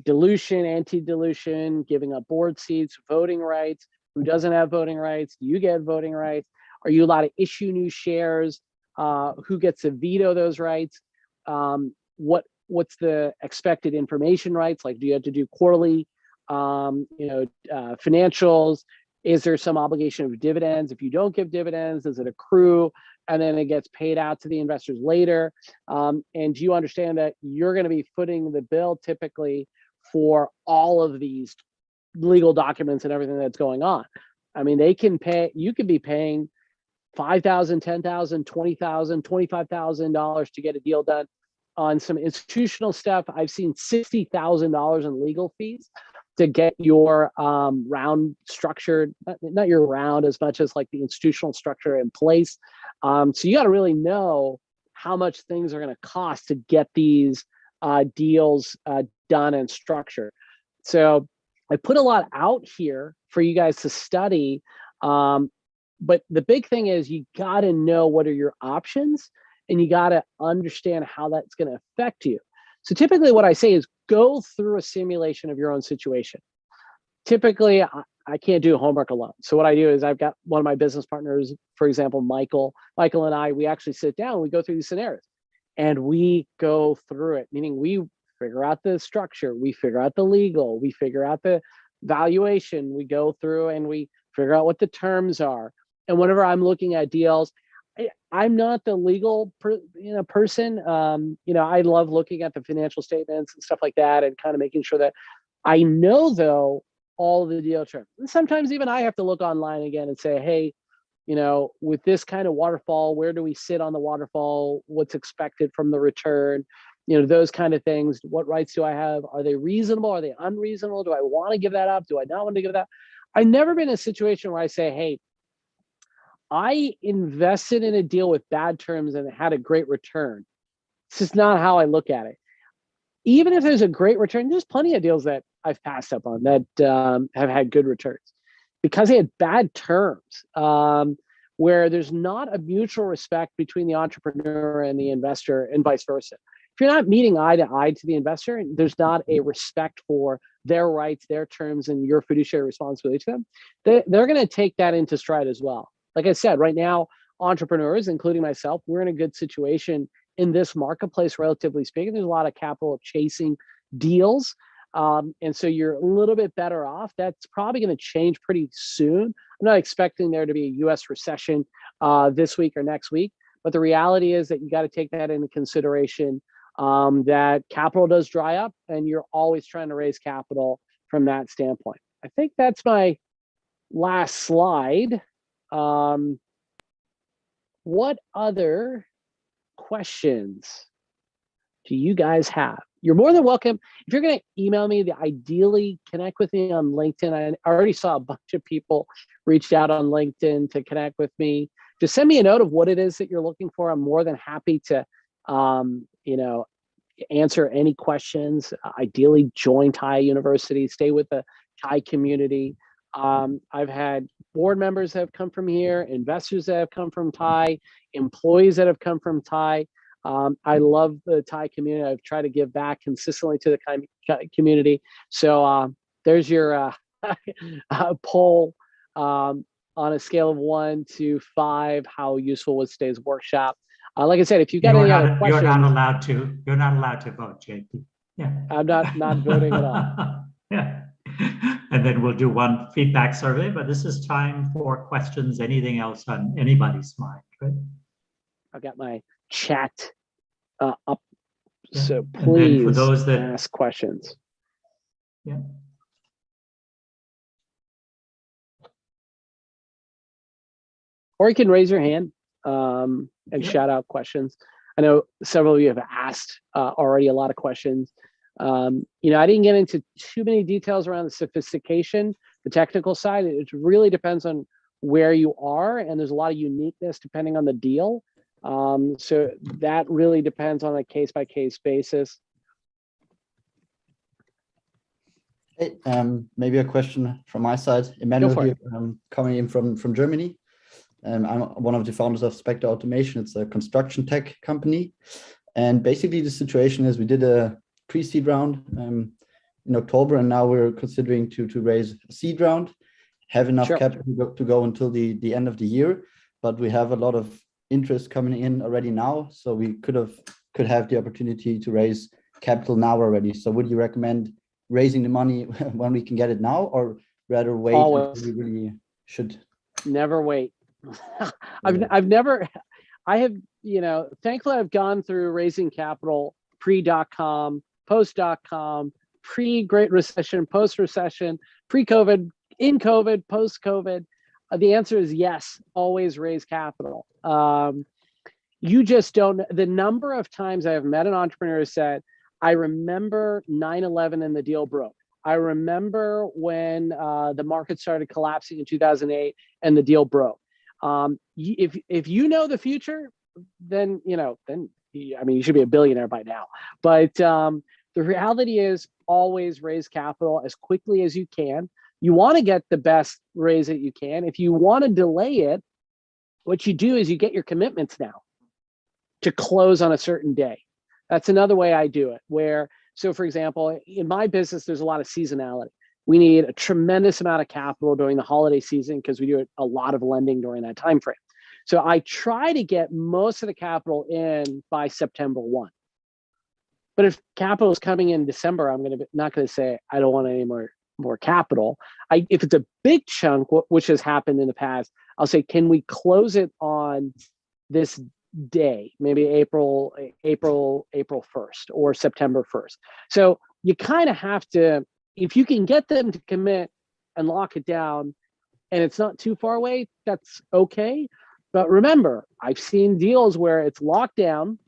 dilution, anti-dilution, giving up board seats, voting rights, who doesn't have voting rights, do you get voting rights? Are you allowed to issue new shares? Who gets to veto those rights? What's the expected information rights? Like, do you have to do quarterly financials? Is there some obligation of dividends? If you don't give dividends, does it accrue and then it gets paid out to the investors later? And do you understand that you're going to be footing the bill typically for all of these legal documents and everything that's going on? I mean, you could be paying $5,000, $10,000, $20,000, $25,000 to get a deal done. On some institutional stuff, I've seen $60,000 in legal fees to get your round structured, not your round as much as like the institutional structure in place. So you got to really know how much things are going to cost to get these deals done and structured. So I put a lot out here for you guys to study. But the big thing is you got to know what are your options and you got to understand how that's going to affect you. So typically what I say is go through a simulation of your own situation. Typically, I can't do homework alone. So what I do is I've got one of my business partners, for example, Michael and I, we actually sit down, we go through these scenarios and we go through it, meaning we figure out the structure, we figure out the legal, we figure out the valuation, we go through and we figure out what the terms are. And whenever I'm looking at deals, I'm not the legal person. I love looking at the financial statements and stuff like that and kind of making sure that I know, though, all of the deal terms. And sometimes even I have to look online again and say, hey, with this kind of waterfall, where do we sit on the waterfall? What's expected from the return? Those kind of things. What rights do I have? Are they reasonable? Are they unreasonable? Do I want to give that up? Do I not want to give that? I've never been in a situation where I say, hey, I invested in a deal with bad terms and it had a great return. This is not how I look at it. Even if there's a great return, there's plenty of deals that I've passed up on that have had good returns because they had bad terms, where there's not a mutual respect between the entrepreneur and the investor and vice versa. If you're not meeting eye to eye to the investor, there's not a respect for their rights, their terms, and your fiduciary responsibility to them, they're going to take that into stride as well. Like I said, right now, entrepreneurs, including myself, we're in a good situation in this marketplace, relatively speaking. There's a lot of capital chasing deals. And so you're a little bit better off. That's probably going to change pretty soon. I'm not expecting there to be a US recession this week or next week, but the reality is that you got to take that into consideration, that capital does dry up and you're always trying to raise capital from that standpoint. I think that's my last slide. What other questions do you guys have? You're more than welcome. If you're going to email me, ideally connect with me on LinkedIn. I already saw a bunch of people reached out on LinkedIn to connect with me. Just send me a note of what it is that you're looking for. I'm more than happy to, answer any questions. Ideally, join TIE University, stay with the TIE community. I've had board members that have come from here, investors that have come from TIE, employees that have come from TIE. I love the TIE community. I've tried to give back consistently to the community. So there's your poll on a scale of 1 to 5. How useful was today's workshop? Like I said, if you got any other questions, you're not allowed to vote, JP. Yeah, I'm not voting at all. Yeah. And then we'll do one feedback survey, but this is time for questions, anything else on anybody's mind, right? I've got my chat up, yeah. So please for those that ask questions. Yeah. Or you can raise your hand and shout out questions. I know several of you have asked already a lot of questions. I didn't get into too many details around the sophistication, the technical side. It really depends on where you are, and there's a lot of uniqueness depending on the deal. So that really depends on a case-by-case basis. Hey, maybe a question from my side. Emmanuel here, coming in from Germany. I'm one of the founders of Spectre Automation. It's a construction tech company. And basically the situation is we did a pre-seed round in October, and now we're considering to raise a seed round, have enough capital to go until the end of the year. But we have a lot of interest coming in already now. So we could have the opportunity to raise capital now already. So would you recommend raising the money when we can get it now, or rather wait until we really should? Never wait. Thankfully I've gone through raising capital pre.com, post.com, pre-Great Recession, post-recession, pre-COVID, in COVID, post-COVID. The answer is yes, always raise capital. You just don't, the number of times I have met an entrepreneur who said, I remember 9/11 and the deal broke. I remember when the market started collapsing in 2008 and the deal broke. If you know the future, then you should be a billionaire by now. But the reality is always raise capital as quickly as you can. You want to get the best raise that you can. If you want to delay it, what you do is you get your commitments now to close on a certain day. That's another way I do it, where, so for example, in my business, there's a lot of seasonality. We need a tremendous amount of capital during the holiday season because we do a lot of lending during that time frame. So I try to get most of the capital in by September 1. But if capital is coming in December, I'm not going to say I don't want any more capital. If it's a big chunk, which has happened in the past, I'll say, can we close it on this day, maybe April 1st or September 1st. So you kind of have to, if you can get them to commit and lock it down and it's not too far away, that's okay. But remember, I've seen deals where it's locked down,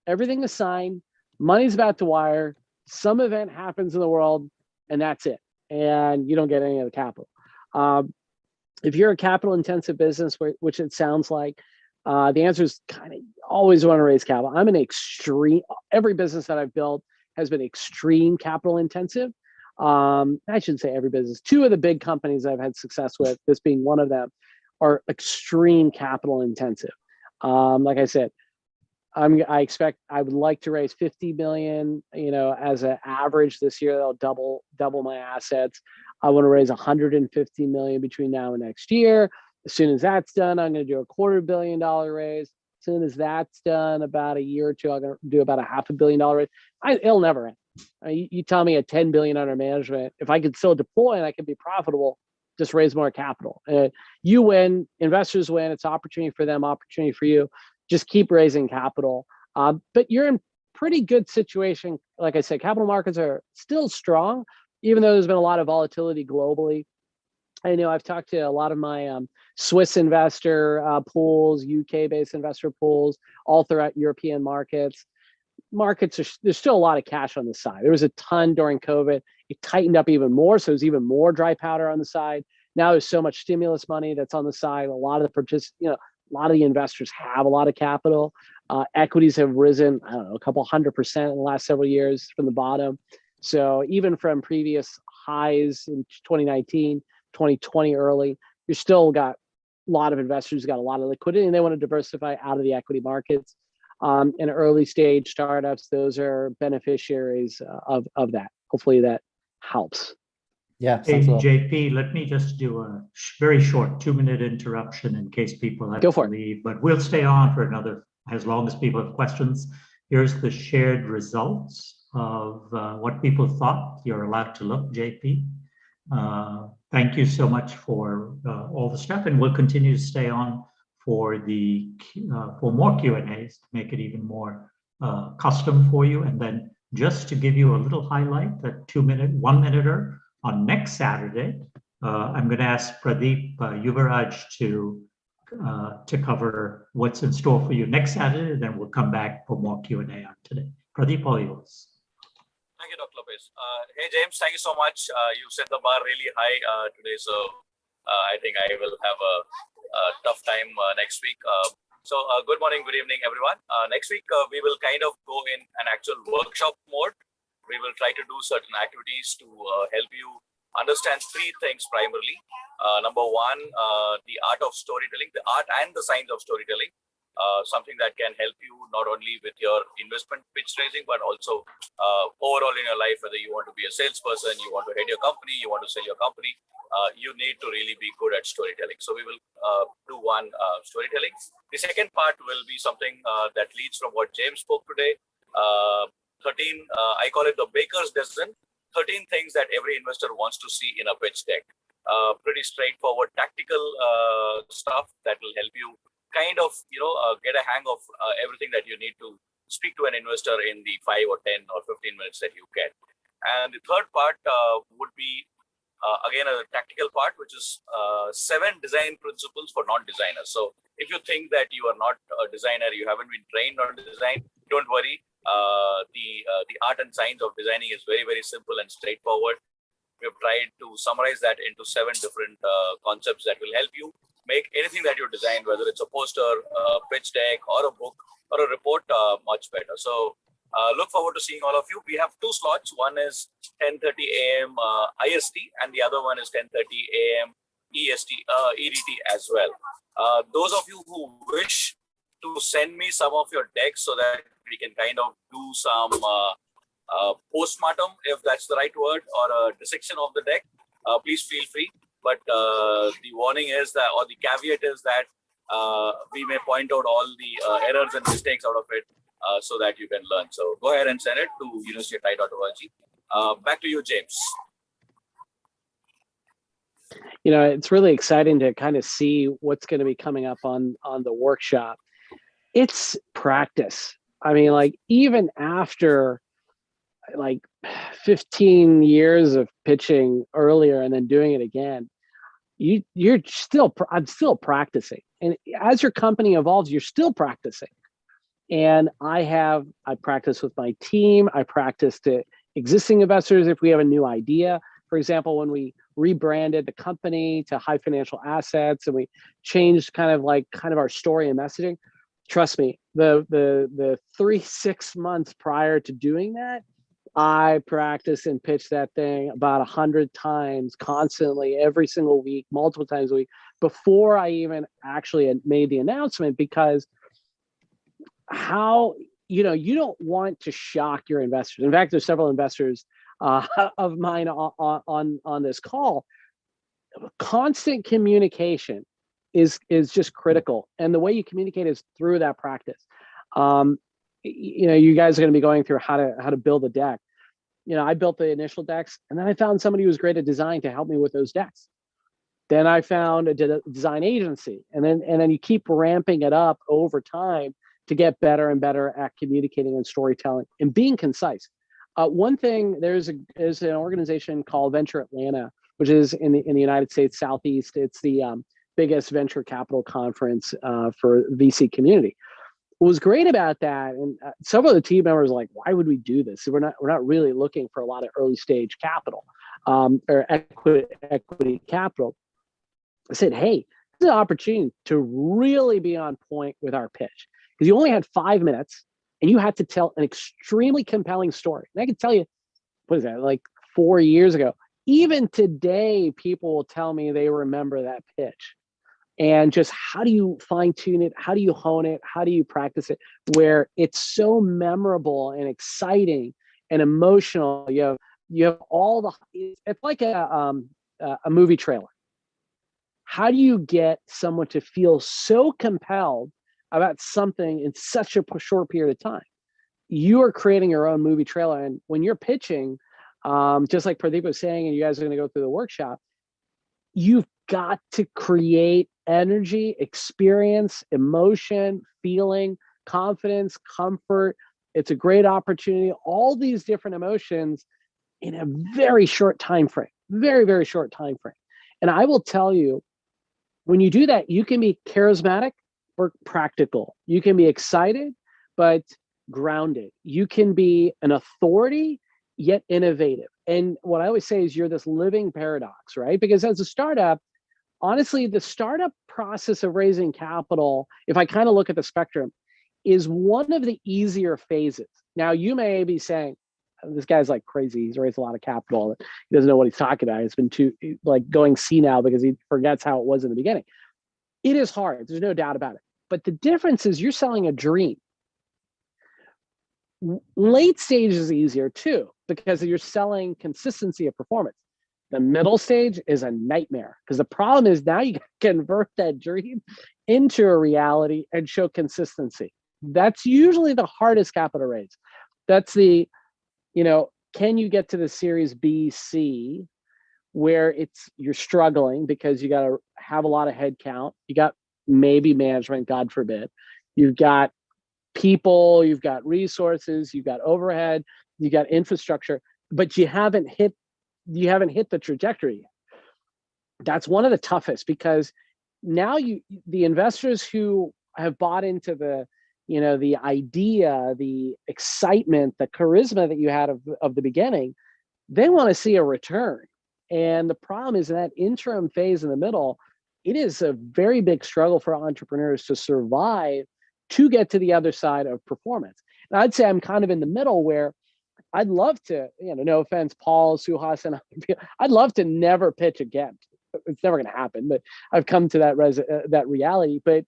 everything is signed, money's about to wire, some event happens in the world, and that's it. And you don't get any of the capital. If you're a capital intensive business, which it sounds like, the answer is kind of always want to raise capital. I'm an extreme, every business that I've built has been extreme capital intensive. I shouldn't say every business. 2 of the big companies I've had success with, this being one of them, are extreme capital intensive. Like I said, I would like to raise 50 million, as an average this year. That'll double my assets. I want to raise 150 million between now and next year. As soon as that's done, I'm going to do a $250 million raise. As soon as that's done, about a year or two, I'm going to do about a $500 million raise. It'll never end. You tell me at 10 billion under management, if I could still deploy and I can be profitable, just raise more capital. You win, investors win. It's opportunity for them, opportunity for you. Just keep raising capital. But you're in pretty good situation. Like I said, capital markets are still strong, even though there's been a lot of volatility globally. I know I've talked to a lot of my Swiss investor pools, UK-based investor pools, all throughout European markets. There's still a lot of cash on the side. There was a ton during COVID. It tightened up even more, so there's even more dry powder on the side. Now there's so much stimulus money that's on the side. A lot of the investors have a lot of capital. Equities have risen, I don't know, a couple 100% in the last several years from the bottom. So even from previous highs in 2019, 2020 early, you still got a lot of investors who got a lot of liquidity and they want to diversify out of the equity markets. And early stage startups, those are beneficiaries of that. Hopefully that helps. Yeah. Hey, JP, let me just do a very short 2-minute interruption in case people have to leave, but we'll stay on for another, as long as people have questions. Here's the shared results of what people thought. You're allowed to look, JP. Thank you so much for all the stuff, and we'll continue to stay on for more Q&As to make it even more custom for you. And then just to give you a little highlight, that 1-minuter on next Saturday, I'm going to ask Pradeep Yuvaraj to cover what's in store for you next Saturday. Then we'll come back for more Q&A on today. Pradeep, all yours. Thank you, Dr. Lopez. Hey, James, thank you so much. You set the bar really high today, so I think I will have a tough time next week. So good morning, good evening, everyone. Next week, we will kind of go in an actual workshop mode. We will try to do certain activities to help you understand 3 things primarily. Number 1, the art of storytelling, the art and the science of storytelling. Something that can help you not only with your investment pitch raising, but also overall in your life, whether you want to be a salesperson, you want to head your company, you want to sell your company, you need to really be good at storytelling. So we will do one storytelling. The second part will be something that leads from what James spoke today. 13, I call it the baker's dozen, 13 things that every investor wants to see in a pitch deck. Pretty straightforward tactical stuff that will help you kind of, get a hang of everything that you need to speak to an investor in the 5 or 10 or 15 minutes that you get. And the third part would be, again, a tactical part, which is 7 design principles for non-designers. So if you think that you are not a designer, you haven't been trained on design, don't worry. The art and science of designing is very, very simple and straightforward. We have tried to summarize that into 7 different concepts that will help you make anything that you design, whether it's a poster, a pitch deck, or a book, or a report, much better. So look forward to seeing all of you. We have 2 slots. One is 10:30 a.m. IST, and the other one is 10:30 a.m. EDT as well. Those of you who wish to send me some of your decks so that we can kind of do some postmortem, if that's the right word, or a dissection of the deck, please feel free. But the warning is that, or the caveat is that we may point out all the errors and mistakes out of it so that you can learn. So go ahead and send it to university@TIE.org. Back to you, James. You know, it's really exciting to kind of see what's going to be coming up on the workshop. It's practice. I mean, like, even after like 15 years of pitching earlier and then doing it again, I'm still practicing. And as your company evolves, you're still practicing. And I practice with my team. I practice to existing investors if we have a new idea. For example, when we rebranded the company to High Financial Assets and we changed kind of our story and messaging, trust me, the 6 months prior to doing that, I practiced and pitched that thing about 100 times constantly, every single week, multiple times a week, before I even actually had made the announcement. Because you don't want to shock your investors. In fact, there's several investors of mine on this call. Constant communication is just critical, and the way you communicate is through that practice. You guys are going to be going through how to build a deck. I built the initial decks, and then I found somebody who was great at design to help me with those decks. Then I found a design agency, and then you keep ramping it up over time to get better and better at communicating and storytelling and being concise. One thing, there's an organization called Venture Atlanta, which is in the United States Southeast. It's the biggest venture capital conference for VC community. What was great about that, and several of the team members were like, why would we do this? We're not really looking for a lot of early stage capital or equity capital. I said, hey, this is an opportunity to really be on point with our pitch, because you only had 5 minutes and you had to tell an extremely compelling story. And I can tell you, what is that, like 4 years ago? Even today, people will tell me they remember that pitch. And just how do you fine tune it? How do you hone it? How do you practice it where it's so memorable and exciting and emotional? You have all it's like a movie trailer. How do you get someone to feel so compelled about something in such a short period of time? You are creating your own movie trailer. And when you're pitching, just like Pradeep was saying, and you guys are going to go through the workshop, you've got to create energy, experience, emotion, feeling, confidence, comfort. It's a great opportunity. All these different emotions in a very short time frame, very, very short time frame. And I will tell you, when you do that, you can be charismatic or practical. You can be excited, but grounded. You can be an authority, yet innovative. And what I always say is you're this living paradox, right? Because as a startup, honestly, the startup process of raising capital, if I kind of look at the spectrum, is one of the easier phases. Now, you may be saying, this guy's like crazy. He's raised a lot of capital. He doesn't know what he's talking about. It's been going senile because he forgets how it was in the beginning. It is hard. There's no doubt about it. But the difference is you're selling a dream. Late stage is easier too, because you're selling consistency of performance. The middle stage is a nightmare, because the problem is now you convert that dream into a reality and show consistency. That's usually the hardest capital raise. That's can you get to the series B, C, where you're struggling because you got to have a lot of head count. You got maybe management, God forbid. You've got people, you've got resources, you've got overhead, you got infrastructure, but you haven't hit the trajectory yet. That's one of the toughest, because now the investors who have bought into the idea, the excitement, the charisma that you had of the beginning, they want to see a return. And the problem is, in that interim phase in the middle, it is a very big struggle for entrepreneurs to survive to get to the other side of performance. And I'd say I'm kind of in the middle, where I'd love to, no offense, Paul, Suhas, and I'd love to never pitch again. It's never going to happen, but I've come to that reality. But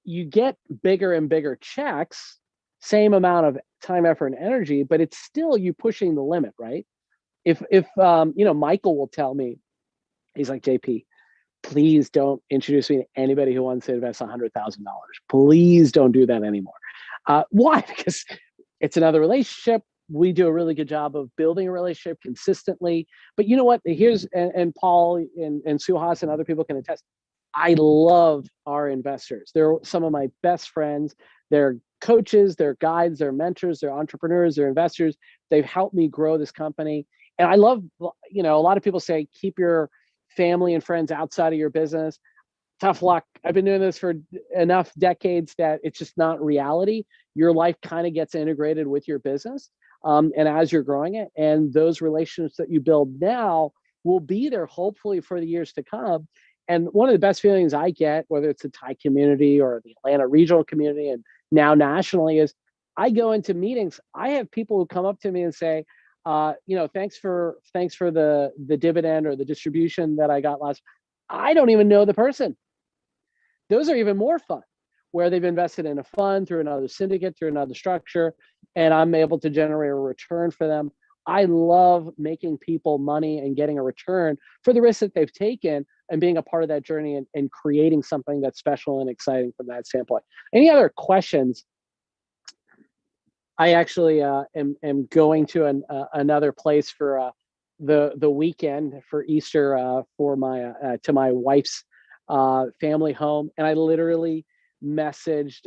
you get bigger and bigger checks, same amount of time, effort, and energy, but it's still you pushing the limit, right? If Michael will tell me, he's like, JP, please don't introduce me to anybody who wants to invest $100,000. Please don't do that anymore. Why? Because it's another relationship. We do a really good job of building a relationship consistently. But you know what? Here's, and Paul and Suhas and other people can attest, I love our investors. They're some of my best friends. They're coaches, they're guides, they're mentors, they're entrepreneurs, they're investors. They've helped me grow this company. And I love, a lot of people say, keep your family and friends outside of your business. Tough luck. I've been doing this for enough decades that it's just not reality. Your life kind of gets integrated with your business. And as you're growing it, and those relationships that you build now will be there hopefully for the years to come. And one of the best feelings I get, whether it's the Thai community or the Atlanta regional community and now nationally, is I go into meetings. I have people who come up to me and say, thanks for the dividend or the distribution that I got last. I don't even know the person. Those are even more fun, where they've invested in a fund through another syndicate, through another structure, and I'm able to generate a return for them. I love making people money and getting a return for the risk that they've taken and being a part of that journey and creating something that's special and exciting from that standpoint. Any other questions? I actually am going to another place for the weekend for Easter for my to my wife's family home, and I literally messaged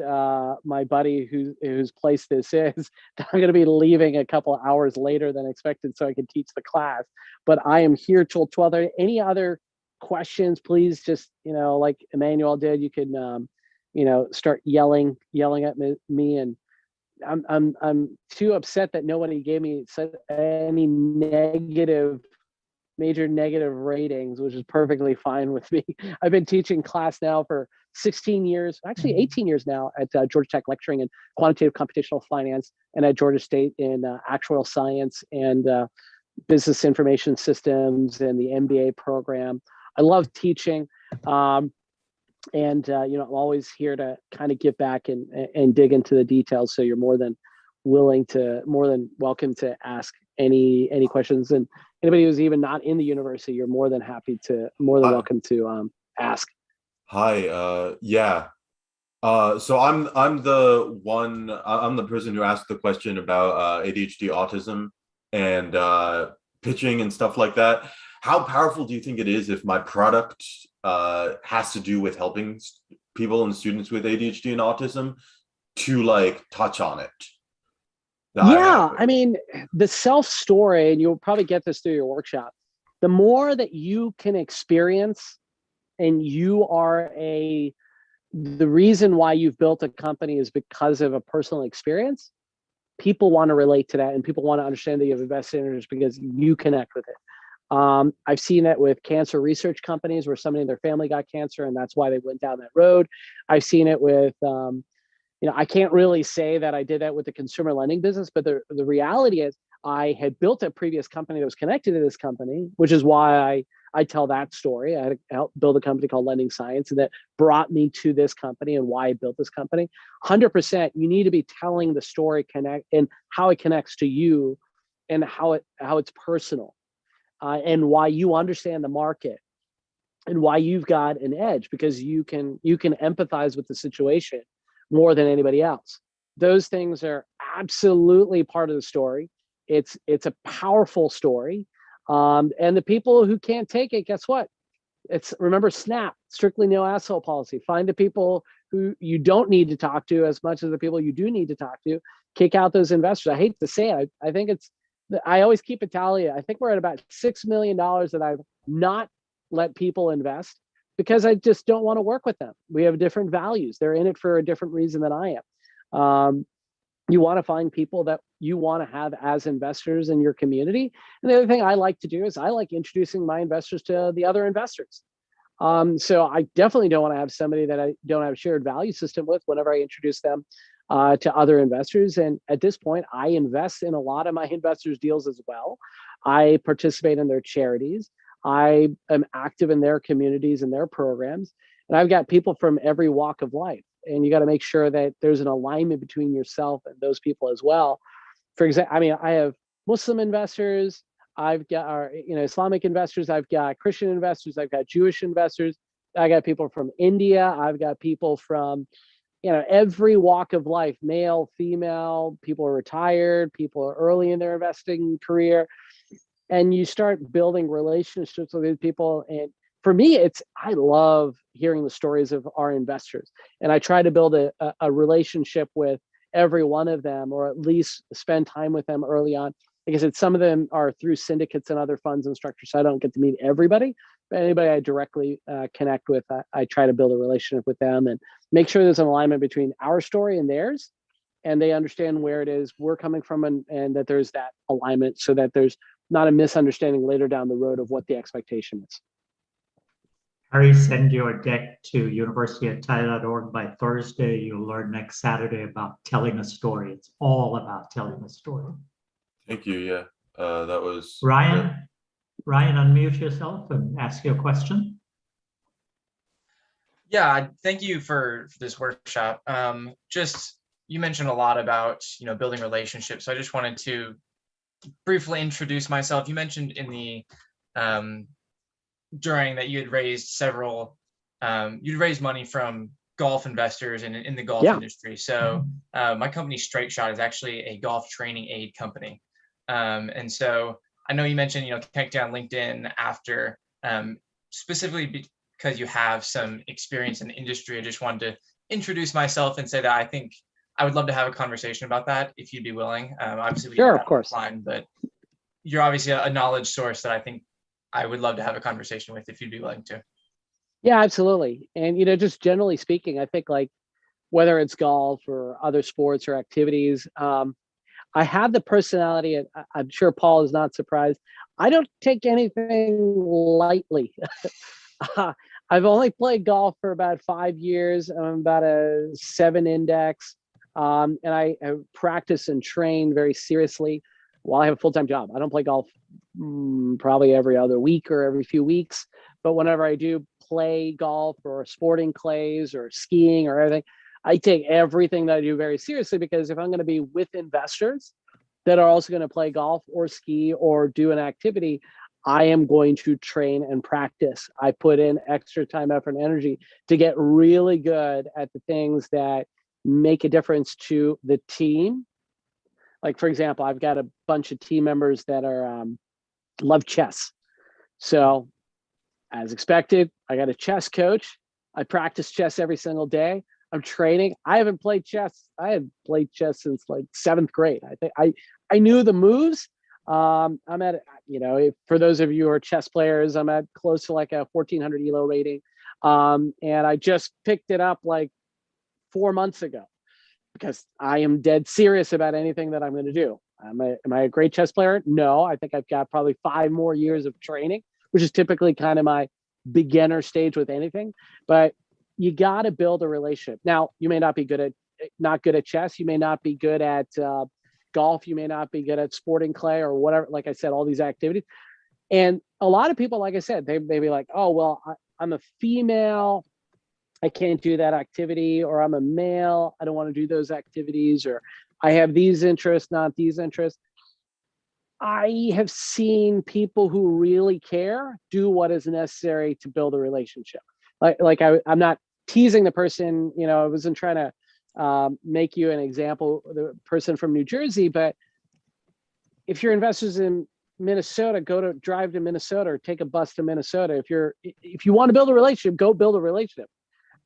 my buddy whose place this is that I'm going to be leaving a couple of hours later than expected so I can teach the class. But I am here till 12:30. Any other questions? Please just like Emmanuel did. You can start yelling at me, and I'm too upset that nobody gave me any major negative ratings, which is perfectly fine with me. I've been teaching class now for 16 years, actually 18 years now at Georgia Tech, lecturing in quantitative computational finance, and at Georgia State in actuarial science and business information systems and the MBA program. I love teaching. I'm always here to kind of give back and dig into the details. So you're more than welcome to ask any questions. And anybody who's even not in the university, you're more than welcome to ask. Hi. Yeah. So I'm the person who asked the question about ADHD, autism, and pitching and stuff like that. How powerful do you think it is if my product has to do with helping people and students with ADHD and autism to touch on it? Yeah, I mean, the self-story, and you'll probably get this through your workshop, the more that you can experience, and you are the reason why you've built a company is because of a personal experience, people want to relate to that, and people want to understand that you have a vested interest because you connect with it. I've seen it with cancer research companies where somebody in their family got cancer and that's why they went down that road. I've seen it with, I can't really say that I did that with the consumer lending business, but the reality is I had built a previous company that was connected to this company, which is why I tell that story. I had to help build a company called Lending Science, and that brought me to this company and why I built this company. 100%, you need to be telling the story and how it connects to you and how it's personal. And why you understand the market and why you've got an edge, because you can empathize with the situation more than anybody else. Those things are absolutely part of the story. It's a powerful story. And the people who can't take it, guess what? Remember SNAP, strictly no asshole policy. Find the people who you don't need to talk to as much as the people you do need to talk to. Kick out those investors. I hate to say it. I think I always keep a tally. I think we're at about $6 million that I've not let people invest because I just don't want to work with them. We have different values. They're in it for a different reason than I am. You want to find people that you want to have as investors in your community. And the other thing I like to do is I like introducing my investors to the other investors. So I definitely don't want to have somebody that I don't have a shared value system with whenever I introduce them to other investors. And at this point, I invest in a lot of my investors' deals as well. I participate in their charities. I am active in their communities and their programs. And I've got people from every walk of life. and you got to make sure that there's an alignment between yourself and those people as well. For example, I mean, I have Muslim investors, I've got Islamic investors, I've got Christian investors, I've got Jewish investors, I got people from India, I've got people from every walk of life, male, female, people are retired, people are early in their investing career, and you start building relationships with these people. And for me, I love hearing the stories of our investors, and I try to build a relationship with every one of them, or at least spend time with them early on. Like I said, some of them are through syndicates and other funds and structures, so I don't get to meet everybody, but anybody I directly connect with, I try to build a relationship with them and make sure there's an alignment between our story and theirs, and they understand where it is we're coming from, and that there's that alignment, so that there's not a misunderstanding later down the road of what the expectation is. Harry, send your deck to universityoftile.org by Thursday. You'll learn next Saturday about telling a story. It's all about telling a story. Thank you. Yeah, that was Ryan. Ryan, unmute yourself and ask your question. Yeah, thank you for this workshop. Just, you mentioned a lot about building relationships. So I just wanted to briefly introduce myself. You mentioned in the during that you had raised several, you'd raised money from golf investors in the golf industry. So my company Straight Shot is actually a golf training aid company. And so I know you mentioned, connecting on LinkedIn after, specifically because you have some experience in the industry. I just wanted to introduce myself and say that I think I would love to have a conversation about that if you'd be willing. Obviously, sure, of course. Offline, but you're obviously a knowledge source that I think I would love to have a conversation with if you'd be willing to. Yeah, absolutely. And, just generally speaking, I think like whether it's golf or other sports or activities, I have the personality, and I'm sure Paul is not surprised. I don't take anything lightly. I've only played golf for about 5 years. I'm about a 7 index. And I practice and train very seriously while I have a full-time job. I don't play golf probably every other week or every few weeks. But whenever I do play golf or sporting clays or skiing or everything, I take everything that I do very seriously, because if I'm going to be with investors that are also going to play golf or ski or do an activity, I am going to train and practice. I put in extra time, effort, and energy to get really good at the things that make a difference to the team. Like, for example, I've got a bunch of team members that are love chess. So as expected, I got a chess coach. I practice chess every single day. I'm training. I haven't played chess. I had played chess since like 7th grade. I think I knew the moves. I'm at, for those of you who are chess players, I'm at close to like a 1400 ELO rating. And I just picked it up like 4 months ago, because I am dead serious about anything that I'm going to do. Am I a great chess player? No, I think I've got probably 5 more years of training, which is typically kind of my beginner stage with anything. But you got to build a relationship. Now, you may not be good at chess. You may not be good at golf. You may not be good at sporting clay or whatever. Like I said, all these activities. And a lot of people, like I said, they may be like, oh, well, I'm a female, I can't do that activity, or I'm a male, I don't want to do those activities, or I have these interests, not these interests. I have seen people who really care do what is necessary to build a relationship. I'm not teasing the person, I wasn't trying to make you an example, the person from New Jersey, but if your investors in Minnesota, drive to Minnesota or take a bus to Minnesota. If you want to build a relationship, go build a relationship.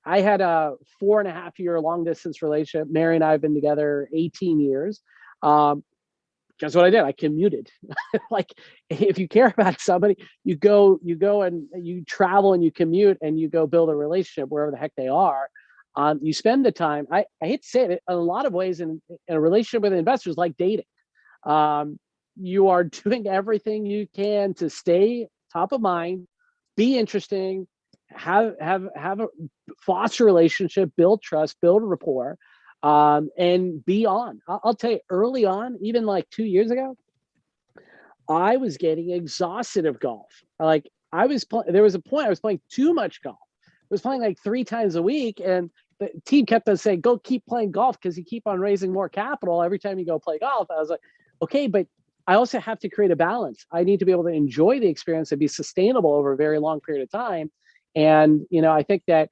I had a 4.5-year long distance relationship. Mary and I have been together 18 years. Guess what I did? I commuted. Like, if you care about somebody, you go and you travel and you commute and you go build a relationship wherever the heck they are. You spend the time. I hate to say it, in a lot of ways, in a relationship with investors, like dating. You are doing everything you can to stay top of mind, be interesting, foster a relationship, build trust, build rapport, and be on. I'll tell you, early on, even like 2 years ago, I was getting exhausted of golf. There was a point I was playing too much golf. I was playing like 3 times a week, and the team kept on saying, go keep playing golf because you keep on raising more capital every time you go play golf. I was like, okay, but I also have to create a balance. I need to be able to enjoy the experience and be sustainable over a very long period of time. And, I think that,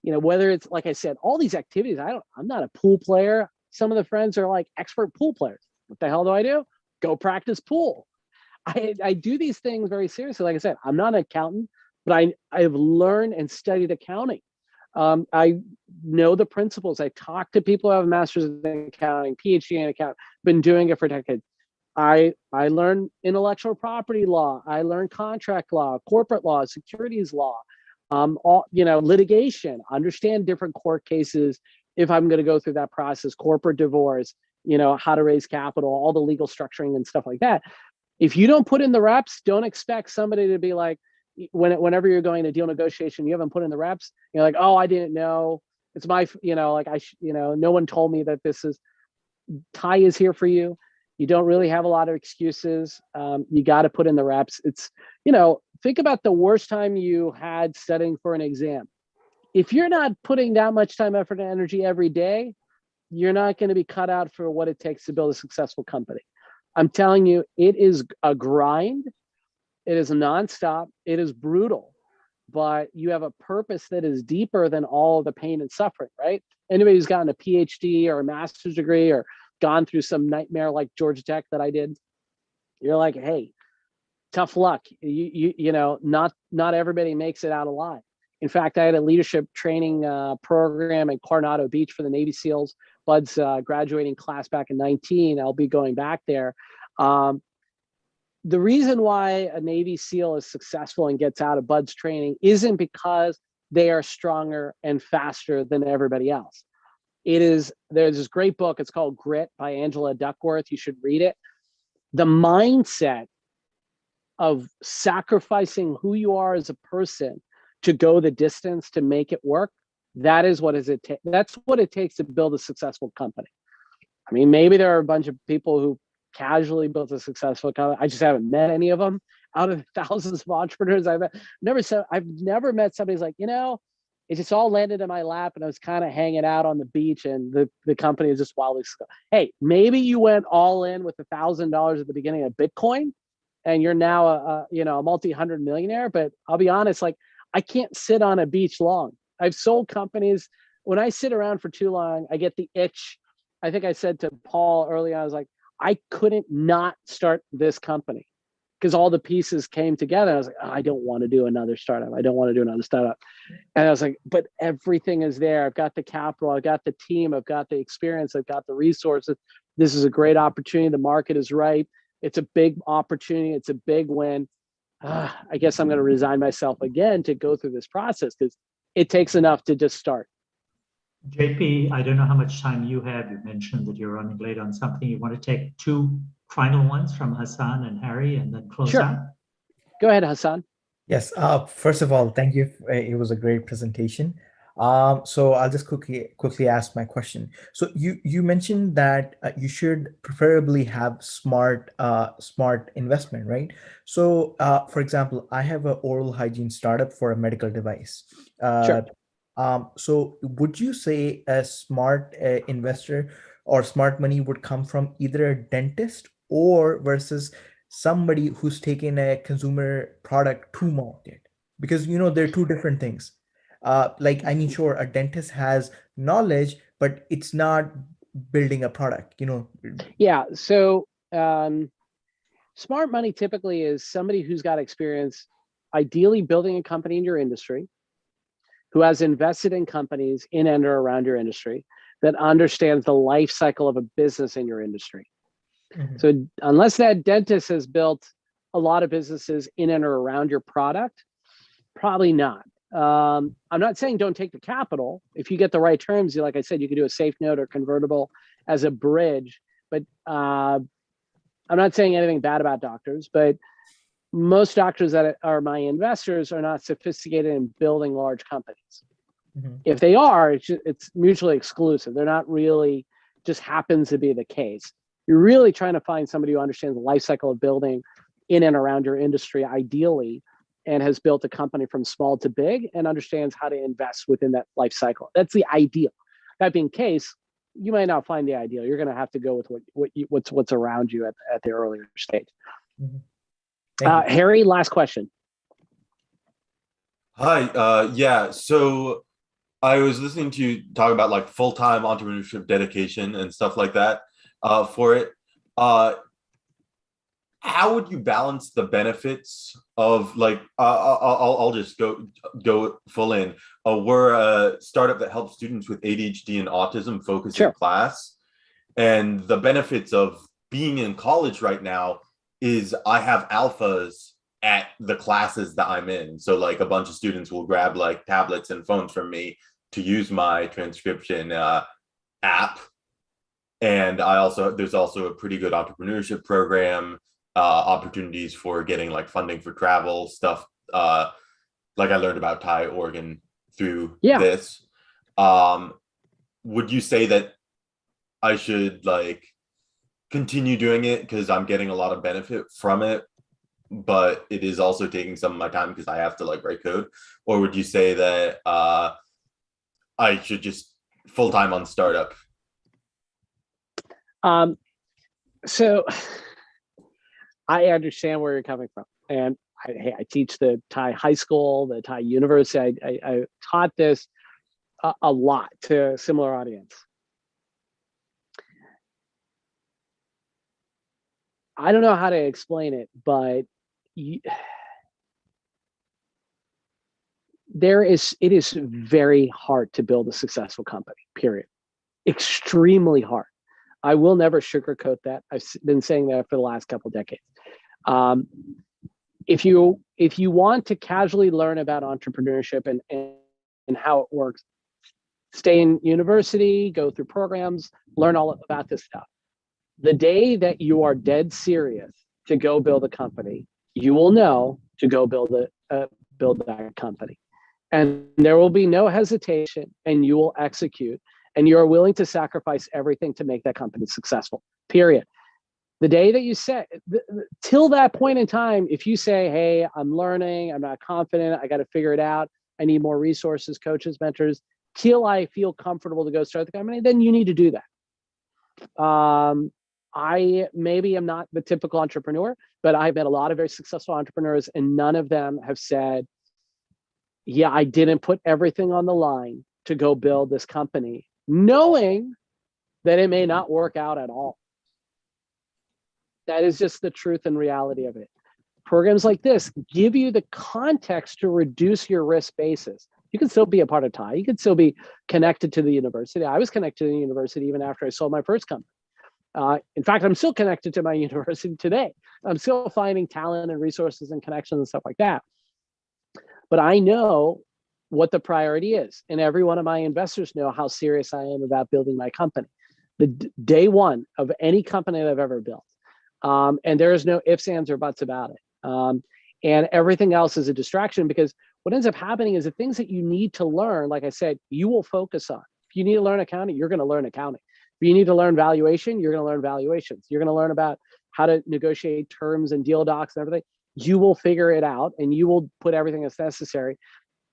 whether it's, like I said, all these activities, I'm not a pool player. Some of the friends are like expert pool players. What the hell do I do? Go practice pool. I do these things very seriously. Like I said, I'm not an accountant, but I've learned and studied accounting. I know the principles. I talk to people who have a master's in accounting, PhD in accounting, been doing it for decades. I learned intellectual property law. I learned contract law, corporate law, securities law, litigation, understand different court cases. If I'm going to go through that process, corporate divorce, how to raise capital, all the legal structuring and stuff like that. If you don't put in the reps, don't expect somebody to be like, whenever you're going to deal negotiation, you haven't put in the reps. You're like, oh, I didn't know. It's my, no one told me that Ty is here for you. You don't really have a lot of excuses. You got to put in the reps. It's, think about the worst time you had studying for an exam. If you're not putting that much time, effort, and energy every day, you're not going to be cut out for what it takes to build a successful company. I'm telling you, it is a grind. It is nonstop. It is brutal, but you have a purpose that is deeper than all the pain and suffering, right? Anybody who's gotten a PhD or a master's degree or gone through some nightmare like Georgia Tech that I did, you're like, hey, tough luck. Not everybody makes it out alive. In fact, I had a leadership training program in Coronado Beach for the Navy SEALs. Bud's graduating class back in 19. I'll be going back there. The reason why a Navy SEAL is successful and gets out of Bud's training isn't because they are stronger and faster than everybody else. There's this great book. It's called Grit by Angela Duckworth. You should read it. The mindset of sacrificing who you are as a person to go the distance to make it work, that's what it takes to build a successful company. I mean, maybe there are a bunch of people who casually built a successful company. I just haven't met any of them out of thousands of entrepreneurs I've never met somebody who's like, it just all landed in my lap and I was kind of hanging out on the beach and the company is just wildly successful. Hey, maybe you went all in with $1,000 at the beginning of Bitcoin and you're now a multi-hundred millionaire. But I'll be honest, like I can't sit on a beach long. I've sold companies. When I sit around for too long, I get the itch. I think I said to Paul earlier, I was like, I couldn't not start this company because all the pieces came together. I was like, oh, I don't want to do another startup. I don't want to do another startup. And I was like, but everything is there. I've got the capital. I've got the team. I've got the experience. I've got the resources. This is a great opportunity. The market is right. It's a big opportunity. It's a big win. I guess I'm going to resign myself again to go through this process because it takes enough to just start. JP, I don't know how much time you have. You mentioned that you're running late on something. You want to take two final ones from Hassan and Harry and then close out? Go ahead, Hassan. Yes. First of all, thank you. It was a great presentation. So I'll just quickly ask my question. So you mentioned that you should preferably have smart investment, right? So for example, I have an oral hygiene startup for a medical device. Sure. So would you say a smart investor or smart money would come from either a dentist or versus somebody who's taken a consumer product to market? Because, they're two different things. Sure, a dentist has knowledge, but it's not building a product, Yeah. So smart money typically is somebody who's got experience, ideally building a company in your industry, who has invested in companies in and or around your industry, that understands the life cycle of a business in your industry. Mm-hmm. So unless that dentist has built a lot of businesses in and or around your product, probably not. I'm not saying don't take the capital. If you get the right terms, like I said, you could do a safe note or convertible as a bridge. But I'm not saying anything bad about doctors, but most doctors that are my investors are not sophisticated in building large companies. Mm-hmm. If they are, it's mutually exclusive. They're not really, just happens to be the case. You're really trying to find somebody who understands the life cycle of building in and around your industry, ideally, and has built a company from small to big and understands how to invest within that life cycle. That's the ideal. That being the case, you might not find the ideal. You're going to have to go with what's around you at the earlier stage. Thank you. Harry, last question. Hi. Yeah. So I was listening to you talk about like full-time entrepreneurship dedication and stuff like that for it. How would you balance the benefits of like I'll just go full in. We're a startup that helps students with ADHD and autism focus in class, and the benefits of being in college right now is I have alphas at the classes that I'm in. So like a bunch of students will grab like tablets and phones from me to use my transcription app. And there's also a pretty good entrepreneurship program, opportunities for getting like funding for travel stuff. Like I learned about Thai Oregon through this. Would you say that I should like continue doing it because I'm getting a lot of benefit from it, but it is also taking some of my time because I have to like write code? Or would you say that I should just full-time on startup? So I understand where you're coming from, and I teach the Thai high school, the Thai university. I taught this a lot to a similar audience. I don't know how to explain it, but it is very hard to build a successful company, period. Extremely hard. I will never sugarcoat that. I've been saying that for the last couple of decades. If you want to casually learn about entrepreneurship and how it works, stay in university, go through programs, learn all about this stuff. The day that you are dead serious to go build a company, you will know to go build that company. And there will be no hesitation, and you will execute, and you are willing to sacrifice everything to make that company successful, period. The day that you say, till that point in time, if you say, hey, I'm learning, I'm not confident, I got to figure it out, I need more resources, coaches, mentors, till I feel comfortable to go start the company, then you need to do that. I maybe am not the typical entrepreneur, but I've met a lot of very successful entrepreneurs, and none of them have said, yeah, I didn't put everything on the line to go build this company, knowing that it may not work out at all. That is just the truth and reality of it. Programs like this give you the context to reduce your risk basis. You can still be a part of Thai. You can still be connected to the university. I was connected to the university even after I sold my first company. In fact, I'm still connected to my university today. I'm still finding talent and resources and connections and stuff like that. But I know what the priority is. And every one of my investors know how serious I am about building my company. The day one of any company that I've ever built. And there is no ifs, ands, or buts about it. And everything else is a distraction, because what ends up happening is the things that you need to learn, like I said, you will focus on. If you need to learn accounting, you're going to learn accounting. If you need to learn valuation, you're going to learn valuations. You're going to learn about how to negotiate terms and deal docs and everything. You will figure it out, and you will put everything that's necessary,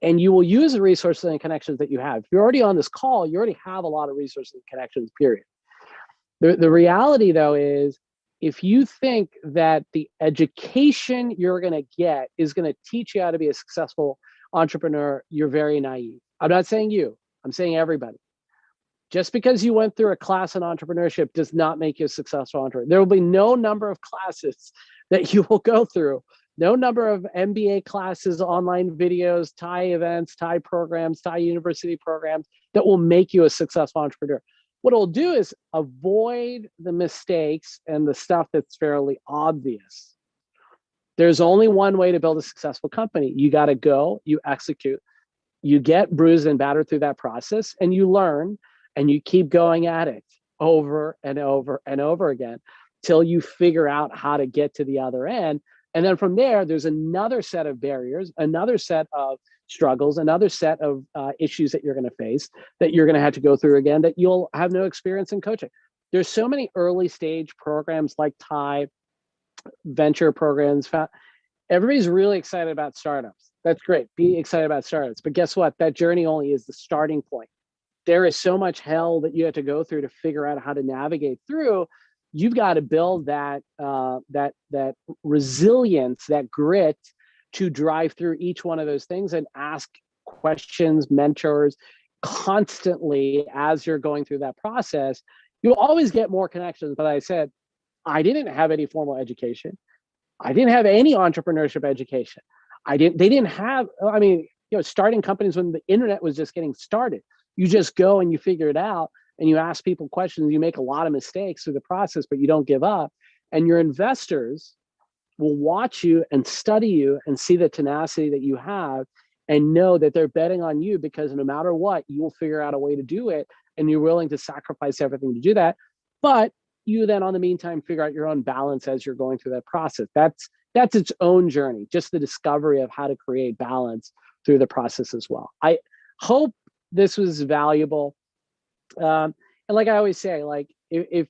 and you will use the resources and connections that you have. If you're already on this call, you already have a lot of resources and connections, period. The reality, though, is if you think that the education you're going to get is going to teach you how to be a successful entrepreneur, you're very naive. I'm not saying you, I'm saying everybody. Just because you went through a class in entrepreneurship does not make you a successful entrepreneur. There will be no number of classes that you will go through, no number of MBA classes, online videos, Thai events, Thai programs, Thai university programs that will make you a successful entrepreneur. What it'll do is avoid the mistakes and the stuff that's fairly obvious. There's only one way to build a successful company. You got to go, you execute, you get bruised and battered through that process, and you learn, and you keep going at it over and over and over again till you figure out how to get to the other end. And then from there, there's another set of barriers, another set of struggles, another set of issues that you're going to face, that you're going to have to go through again, that you'll have no experience in coaching. There's so many early stage programs like Thai venture programs. everybody's really excited about startups. That's great. Be excited about startups. But guess what? That journey only is the starting point. There is so much hell that you have to go through to figure out how to navigate through. You've got to build that that resilience, that grit to drive through each one of those things and ask questions, mentors constantly as you're going through that process. You'll always get more connections. But I said, I didn't have any formal education. I didn't have any entrepreneurship education. They didn't have, I mean, starting companies when the internet was just getting started. You just go and you figure it out and you ask people questions. You make a lot of mistakes through the process, but you don't give up. And your investors will watch you and study you and see the tenacity that you have and know that they're betting on you because no matter what, you will figure out a way to do it. And you're willing to sacrifice everything to do that. But you then, on the meantime, figure out your own balance as you're going through that process. That's its own journey, just the discovery of how to create balance through the process as well. I hope this was valuable. And like I always say, like if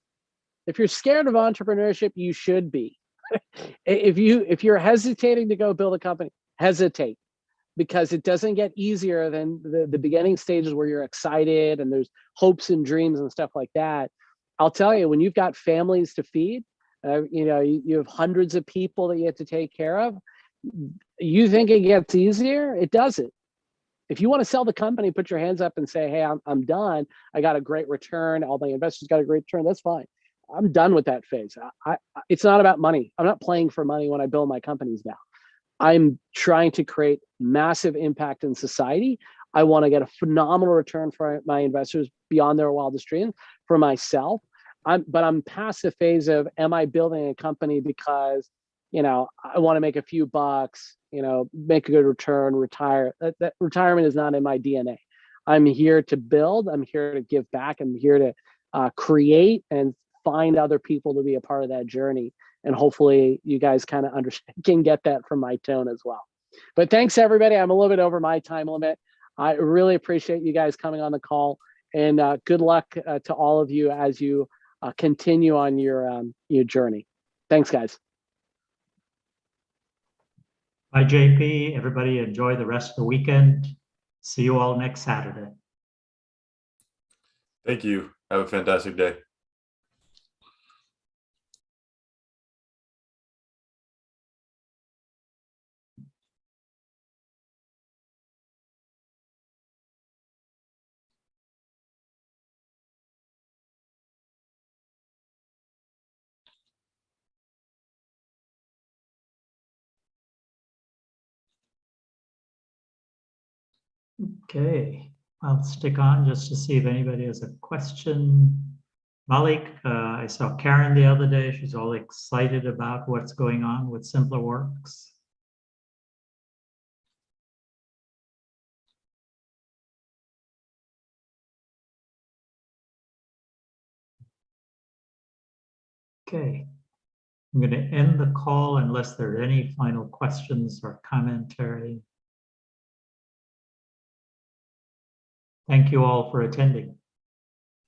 you're scared of entrepreneurship, you should be. If you're hesitating to go build a company, hesitate, because it doesn't get easier than the beginning stages where you're excited and there's hopes and dreams and stuff like that. I'll tell you, when you've got families to feed, you have hundreds of people that you have to take care of. You think it gets easier? It doesn't. If you want to sell the company, put your hands up and say, hey, I'm done. I got a great return. All my investors got a great return. That's fine. I'm done with that phase. It's not about money. I'm not playing for money when I build my companies now. I'm trying to create massive impact in society. I want to get a phenomenal return for my investors beyond their wildest dreams, for myself. But I'm past the phase of, am I building a company because, I want to make a few bucks, make a good return, retire. That retirement is not in my DNA. I'm here to build. I'm here to give back. I'm here to create and find other people to be a part of that journey. And hopefully you guys kind of can get that from my tone as well. But thanks, everybody. I'm a little bit over my time limit. I really appreciate you guys coming on the call, and good luck to all of you as you continue on your journey. Thanks, guys. Bye, JP. Everybody enjoy the rest of the weekend. See you all next Saturday. Thank you. Have a fantastic day. Okay, I'll stick on just to see if anybody has a question. Malik, I saw Karen the other day. She's all excited about what's going on with SimplerWorks. Okay, I'm going to end the call unless there are any final questions or commentary. Thank you all for attending.